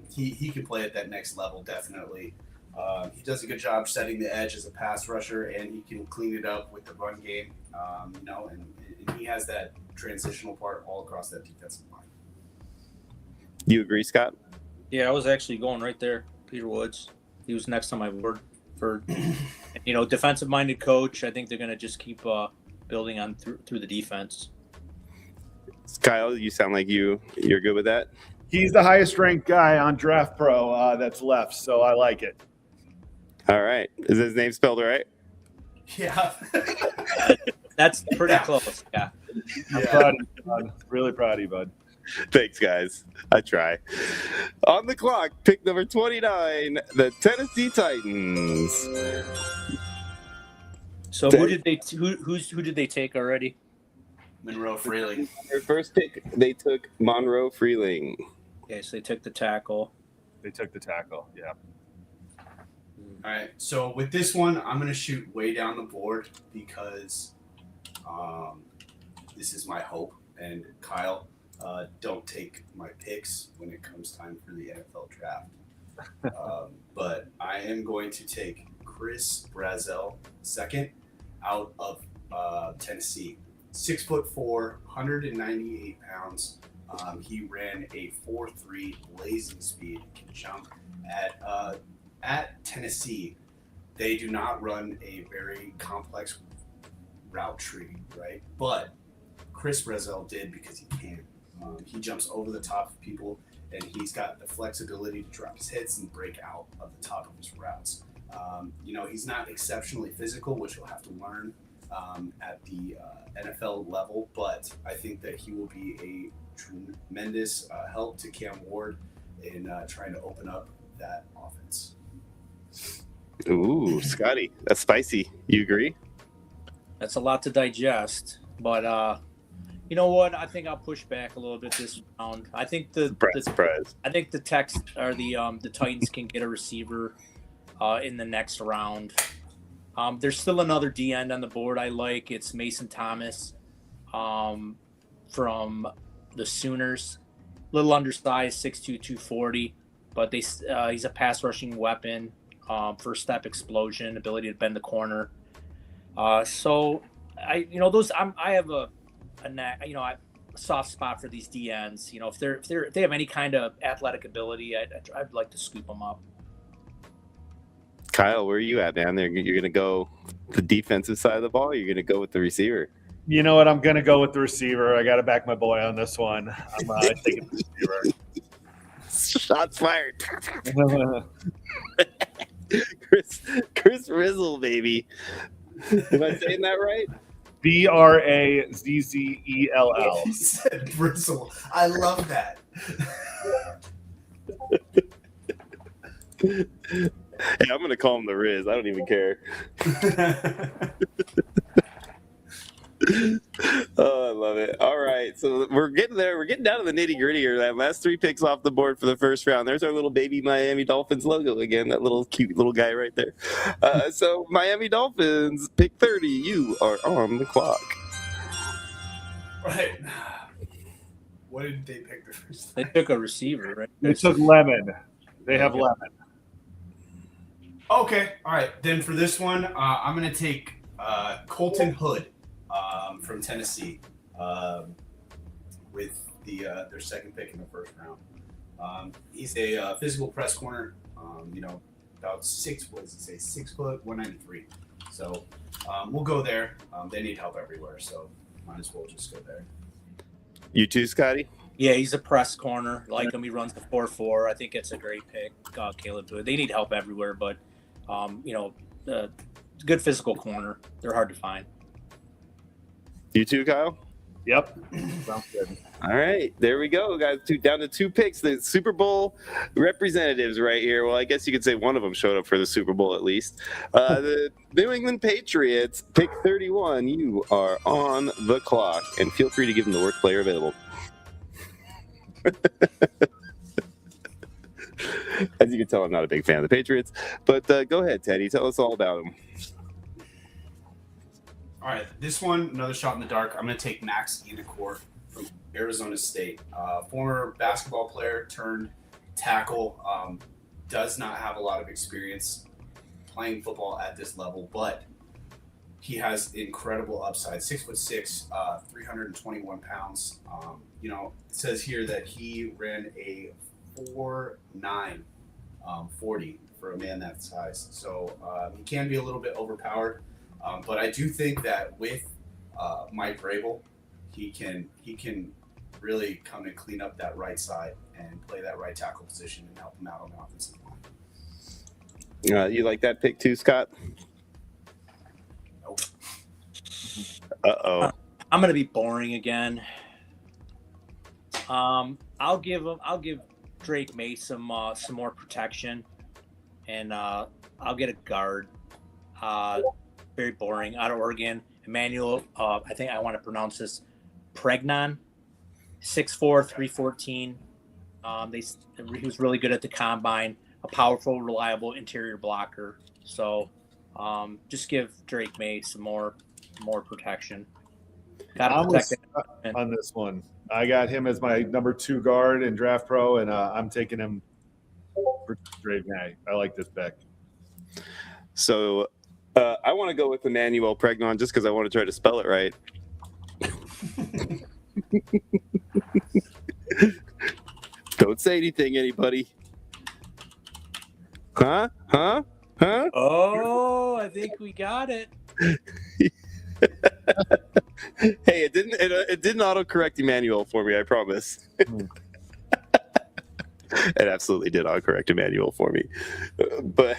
he can play at that next level definitely. He does a good job setting the edge as a pass rusher, and he can clean it up with the run game. And he has that transitional part all across that defensive line. You agree, Scott? Yeah, I was actually going right there. Peter Woods. He was next on my board for, defensive-minded coach. I think they're going to just keep building on through the defense. Kyle, you sound like you're good with that. He's the highest-ranked guy on DraftPro that's left, so I like it. All right. Is his name spelled right? Yeah. That's pretty close. Yeah. I'm proud of you, bud. Really proud of you, bud. Thanks, guys. I try. On the clock, pick number 29, the Tennessee Titans. So who did they take already? Monroe Freeling. Their first pick, they took Monroe Freeling. Okay, so they took the tackle. They took the tackle, yeah. All right, so with this one, I'm going to shoot way down the board because this is my hope. And Kyle, don't take my picks when it comes time for the NFL draft. But I am going to take Chris Brazzell second out of Tennessee. 6'4", 198 pounds. He ran a 4.3 blazing speed, can jump at Tennessee. They do not run a very complex route tree, right? But Chris Brazzell did because he can. He jumps over the top of people, and he's got the flexibility to drop his hits and break out of the top of his routes. He's not exceptionally physical, which he'll have to learn at the NFL level, but I think that he will be a tremendous help to Cam Ward in trying to open up that offense. Ooh, Scotty, that's spicy. You agree? That's a lot to digest, but you know what? I think I'll push back a little bit this round. I think Surprise. I think the Titans can get a receiver in the next round. There's still another D end on the board I like. It's Mason Thomas from the Sooners. Little undersized, 6'2", 240. but he's a pass rushing weapon, first step explosion, ability to bend the corner. So I have a soft spot for these DNs. If they have any kind of athletic ability, I'd like to scoop them up. Kyle, where are you at, man? You're going to go the defensive side of the ball? Or you're going to go with the receiver? You know what? I'm going to go with the receiver. I got to back my boy on this one. I'm taking the receiver. Shots fired. Chris Rizzle, baby. Am I saying that right? Brazzell. He said bristle. I love that. Hey, I'm going to call him the Riz. I don't even care. Oh, I love it. All right. So we're getting there. We're getting down to the nitty gritty here. That last 3 picks off the board for the first round. There's our little baby Miami Dolphins logo again. That little cute little guy right there. So Miami Dolphins, pick 30. You are on the clock. Right. What did they pick the first They time? took a receiver, right? They took Lemon. They have Lemon. Okay. All right. Then for this one, I'm going to take Colton Hood from Tennessee with their second pick in the first round. He's a physical press corner, about 6 foot, 193. So we'll go there. They need help everywhere, so might as well just go there. You too, Scotty? Yeah, he's a press corner. Like him, he runs the 4-4. I think it's a great pick. Caleb Hood. They need help everywhere, but good physical corner. They're hard to find. You too, Kyle? Yep. Sounds good. All right, there we go, guys. Down to 2 picks. The Super Bowl representatives right here. Well, I guess you could say one of them showed up for the Super Bowl at least. The New England Patriots, pick 31. You are on the clock, and feel free to give them the worst player available. As you can tell, I'm not a big fan of the Patriots, but go ahead, Teddy. Tell us all about them. All right, this one, another shot in the dark. I'm going to take Max Enicourt from Arizona State. Former basketball player turned tackle. Does not have a lot of experience playing football at this level, but he has incredible upside. 6'6", 321 pounds. It says here that he ran a 4.9 40 for a man that size. So he can be a little bit overpowered. But I do think that with Mike Vrabel, he can really come and clean up that right side and play that right tackle position and help him out on the offensive line. You like that pick too, Scott? Nope. Uh-oh. I'm gonna be boring again. I'll give Drake May some more protection, and I'll get a guard. Very boring. Out of Oregon, Emmanuel. I think I want to pronounce this. Pregnon, 6'4", 314. He was really good at the combine. A powerful, reliable interior blocker. So, just give Drake May some more protection. Got to protect it on this one. I got him as my number 2 guard in DraftPro, and I'm taking him for Drake May. I like this pick. So I want to go with Emmanuel Pregnon just because I want to try to spell it right. Don't say anything, anybody. Huh? Oh, I think we got it. Hey, it didn't autocorrect Emmanuel for me, I promise. It absolutely did autocorrect Emmanuel for me. But,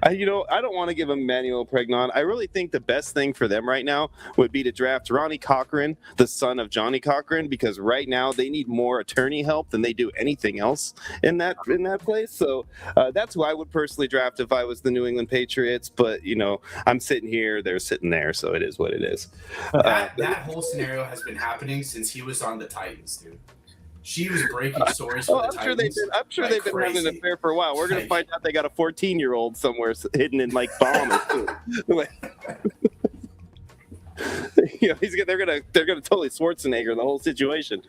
I don't want to give Emmanuel Pregnon. I really think the best thing for them right now would be to draft Ronnie Cochran, the son of Johnny Cochran, because right now they need more attorney help than they do anything else in that place. So that's who I would personally draft if I was the New England Patriots. But, I'm sitting here, they're sitting there, so it is what it is. That whole scenario has been happening since he was on the Titans, dude. She was breaking stories for the Titans. I'm sure they've been having an affair for a while. We're going to find out they got a 14-year-old somewhere hidden in Bahamas too. They're going to totally Schwarzenegger the whole situation.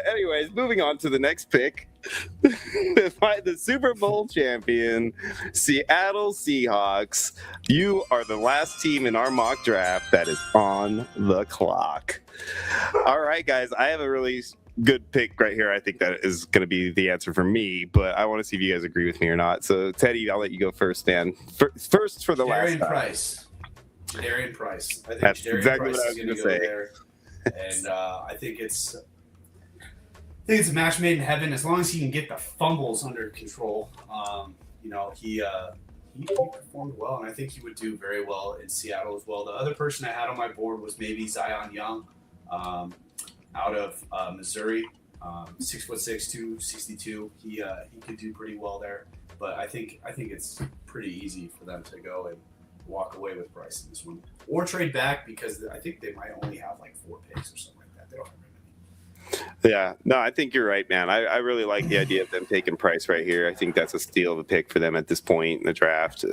Anyways, moving on to the next pick. The Super Bowl champion, Seattle Seahawks. You are the last team in our mock draft that is on the clock. All right, guys, I have a really good pick right here. I think that is going to be the answer for me, but I want to see if you guys agree with me or not. So, Teddy, I'll let you go first, man. First for the last time. Jadarian Price. I think That's Jadarian exactly Price what I was is going to gonna go say. there, and I think it's a match made in heaven as long as he can get the fumbles under control. He performed well, and I think he would do very well in Seattle as well. The other person I had on my board was maybe Zion Young, out of Missouri, 6'6", 262. He could do pretty well there, but I think it's pretty easy for them to go and walk away with Price in this one, or trade back because I think they might only have like 4 picks or something like that. They don't have very many. Yeah, no, I think you're right, man. I really like the idea of them taking Price right here. I think that's a steal of a pick for them at this point in the draft.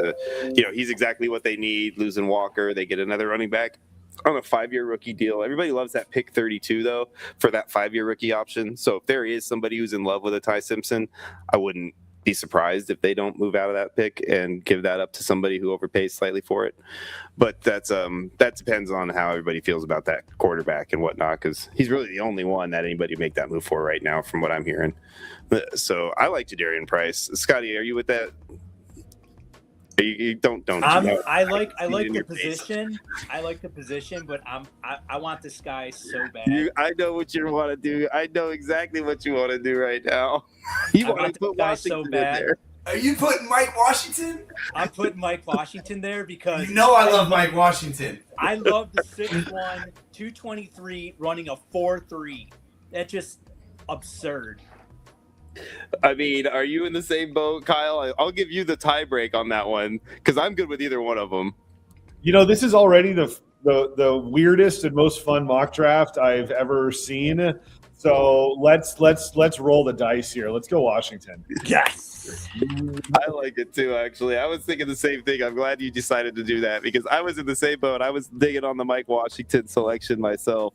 He's exactly what they need. Losing Walker, they get another running back on a 5-year rookie deal. Everybody loves that pick 32, though, for that 5-year rookie option. So if there is somebody who's in love with a Ty Simpson, I wouldn't be surprised if they don't move out of that pick and give that up to somebody who overpays slightly for it. But that depends on how everybody feels about that quarterback and whatnot, because he's really the only one that anybody would make that move for right now, from what I'm hearing. So I like Jadarian Price. Scotty, are you with that? You don't. I like the position. I like the position, but I want this guy so bad. I know what you want to do. I know exactly what you want to do right now. You want to put Washington so bad. In there. Are you putting Mike Washington? I'm putting Mike Washington there because I love Mike Washington. I love the 6'1", 223 running a 4.3. That's just absurd. I mean, are you in the same boat, Kyle? I'll give you the tie break on that one because I'm good with either one of them. This is already the weirdest and most fun mock draft I've ever seen. So let's roll the dice here. Let's go Washington. Yes. I like it too, actually. I was thinking the same thing. I'm glad you decided to do that because I was in the same boat. I was digging on the Mike Washington selection myself,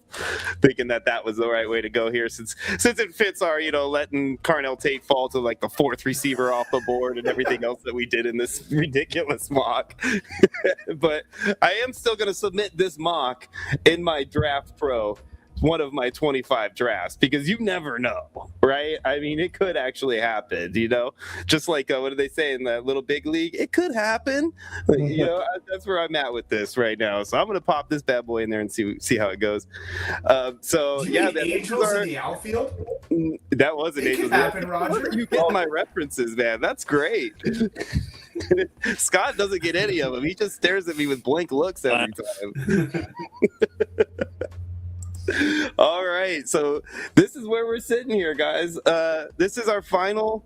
thinking that was the right way to go here since it fits our, letting Carnell Tate fall to like the 4th receiver off the board and everything else that we did in this ridiculous mock. But I am still going to submit this mock in my DraftPro, one of my 25 drafts, because you never know, right? I mean, it could actually happen, just like what do they say in that little big league? It could happen. That's where I'm at with this right now. So I'm going to pop this bad boy in there and see how it goes. The Angels in the outfield? That was an Angels. It could happen, Roger. You get my references, man. That's great. Scott doesn't get any of them. He just stares at me with blank looks every time. All right, so this is where we're sitting here, guys. This is our final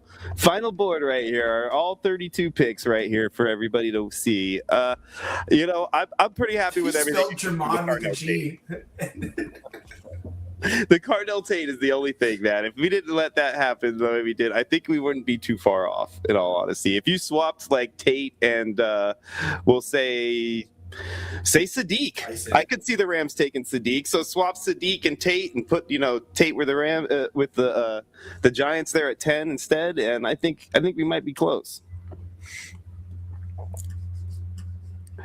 board right here, all 32 picks right here for everybody to see. I'm pretty happy with everything. Spelled Jermon with a G. The Cardell Tate is the only thing, man. If we didn't let that happen the way we did, I think we wouldn't be too far off, in all honesty. If you swapped like Tate and we'll say Sadiq. I could see the Rams taking Sadiq. So swap Sadiq and Tate and put Tate with the Giants there at 10 instead. And I think we might be close.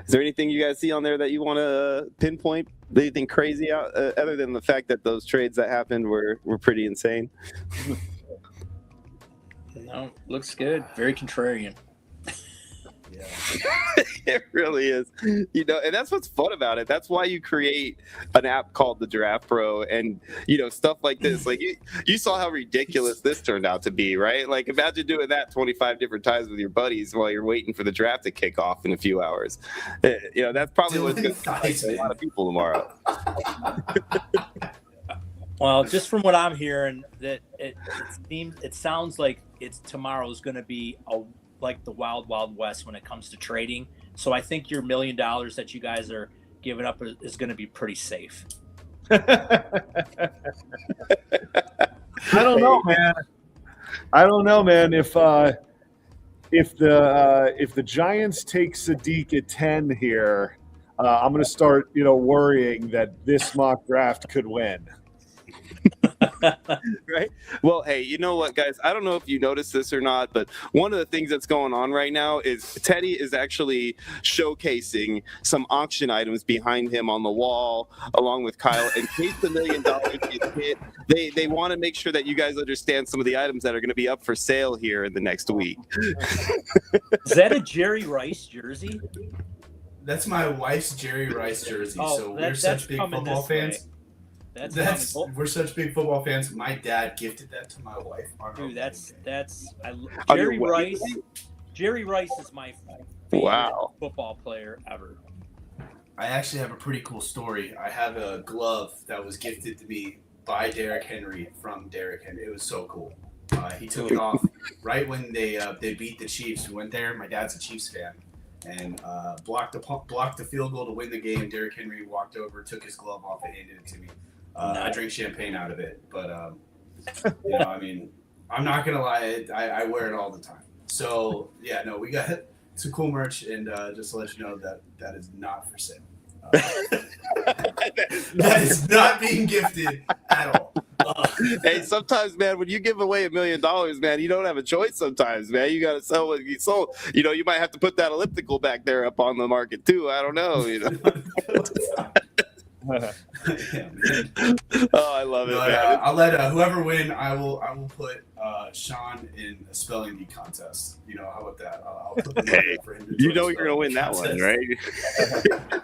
Is there anything you guys see on there that you want to pinpoint? Anything crazy out other than the fact that those trades that happened were pretty insane? No, looks good. Very contrarian. Yeah. It really is, and that's what's fun about it. That's why you create an app called the DraftPro, and stuff like this. Like you saw how ridiculous this turned out to be, right? Like imagine doing that 25 different times with your buddies while you're waiting for the draft to kick off in a few hours. That's probably what's going to excite a lot of people tomorrow. Well, just from what I'm hearing, that it sounds like tomorrow's going to be like the wild west when it comes to trading. So I think your $1 million that you guys are giving up is going to be pretty safe. I don't know, man. If the Giants take Sadiq at 10 here, I'm going to start, worrying that this mock draft could win. Right? Well, hey, you know what, guys? I don't know if you noticed this or not, but one of the things that's going on right now is Teddy is actually showcasing some auction items behind him on the wall, along with Kyle. In case $1 million gets hit, they want to make sure that you guys understand some of the items that are going to be up for sale here in the next week. Is that a Jerry Rice jersey? That's my wife's Jerry Rice jersey. Oh, so we're such big football fans. We're such big football fans. My dad gifted that to my wife. Dude, Jerry Rice. Jerry Rice is my favorite football player ever. I actually have a pretty cool story. I have a glove that was gifted to me by Derrick Henry from Derrick Henry. It was so cool. He took it off right when they beat the Chiefs. We went there. My dad's a Chiefs fan, and blocked the field goal to win the game. Derrick Henry walked over, took his glove off, and handed it to me. I drink champagne out of it, but you know, I mean, I'm not gonna lie, I wear it all the time. So yeah, no, we got some cool merch, and just to let you know that is not for sale. That is not being gifted at all. Hey, sometimes, man, when you give away $1 million, man, you don't have a choice. Sometimes, man, you got to sell what you sold. You know, you might have to put that elliptical back there up on the market too. I don't know. You know. Oh, I love it, man. I'll let whoever win. I will put Sean in a spelling bee contest. You know, how about that? I'll put the hey, for him to you know you're gonna win that one, right?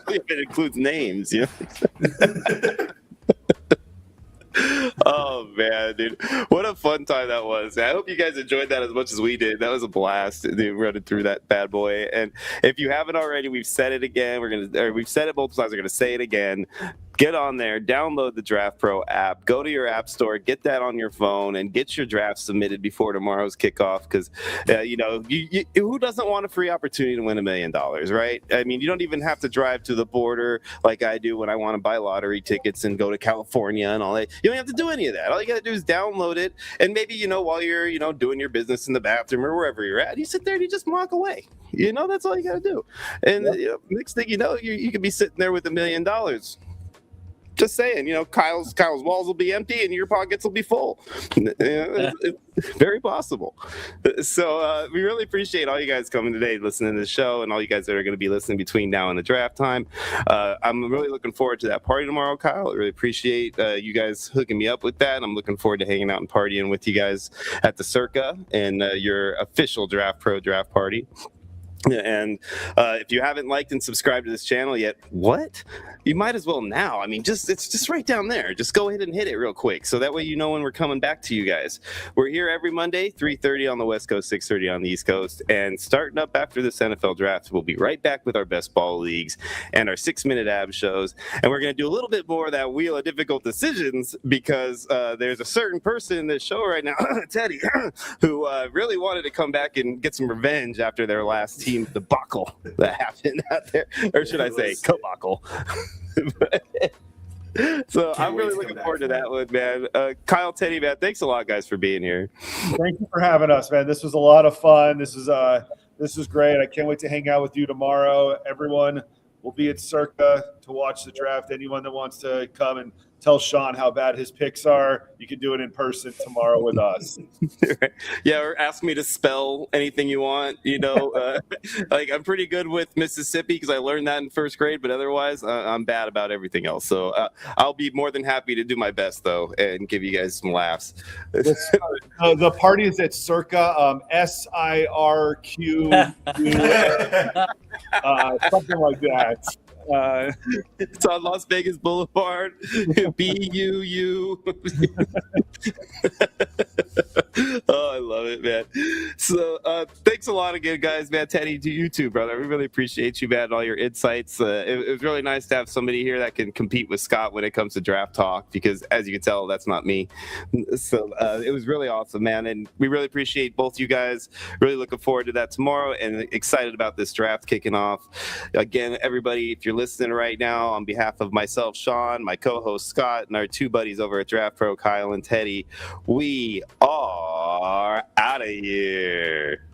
If it includes names, you know. Oh man, dude, what a fun time that was. I hope you guys enjoyed that as much as we did. That was a blast, dude, running through that bad boy. And if you haven't already, we've said it again. We've said it multiple times. We're gonna say it again. Get on there, download the DraftPro app, go to your app store, get that on your phone, and get your draft submitted before tomorrow's kickoff. Because, you know, who doesn't want a free opportunity to win $1 million, right? I mean, you don't even have to drive to the border like I do when I want to buy lottery tickets and go to California and all that. You don't have to do any of that. All you got to do is download it, and maybe, you know, while you're, you know, doing your business in the bathroom or wherever you're at, you sit there and you just walk away. You know, that's all you got to do. And you know, next thing you know, you could be sitting there with $1 million. Just saying, you know, Kyle's walls will be empty and your pockets will be full. It's very possible. So we really appreciate all you guys coming today, listening to the show, and all you guys that are going to be listening between now and the draft time. I'm really looking forward to that party tomorrow, Kyle. I really appreciate you guys hooking me up with that. I'm looking forward to hanging out and partying with you guys at the Circa and your official DraftPro draft party. And if you haven't liked and subscribed to this channel yet, what? You might as well now. I mean, it's just right down there. Just go ahead and hit it real quick, so that way you know when we're coming back to you guys. We're here every Monday, 3:30 on the West Coast, 6:30 on the East Coast, and starting up after this NFL draft, we'll be right back with our best ball leagues and our 6-minute ab shows. And we're going to do a little bit more of that Wheel of Difficult Decisions, because there's a certain person in this show right now, Teddy, who really wanted to come back and get some revenge after their last team debacle that happened out there, or should I say kabacle. So I'm really looking forward to that one, man. Kyle, Teddy, man, thanks a lot, guys, for being here. Thank you for having us, man. This was a lot of fun. This is great. I can't wait to hang out with you tomorrow. Everyone will be at Circa to watch the draft. Anyone that wants to come and tell Sean how bad his picks are, you can do it in person tomorrow with us. Yeah, or ask me to spell anything you want. You know, like I'm pretty good with Mississippi because I learned that in first grade, but otherwise I'm bad about everything else. So I'll be more than happy to do my best, though, and give you guys some laughs. The party is at Circa, SIRQ, something like that. It's on Las Vegas Boulevard. BUU. Oh, I love it, man. So thanks a lot again, guys, man. Teddy, to you too, brother. We really appreciate you, man, and all your insights. It was really nice to have somebody here that can compete with Scott when it comes to draft talk, because as you can tell, that's not me. So it was really awesome, man. And we really appreciate both you guys. Really looking forward to that tomorrow, and excited about this draft kicking off. Again, everybody, if you're listening right now, on behalf of myself, Sean, my co-host Scott, and our two buddies over at DraftPro, Kyle and Teddy, we are out of here.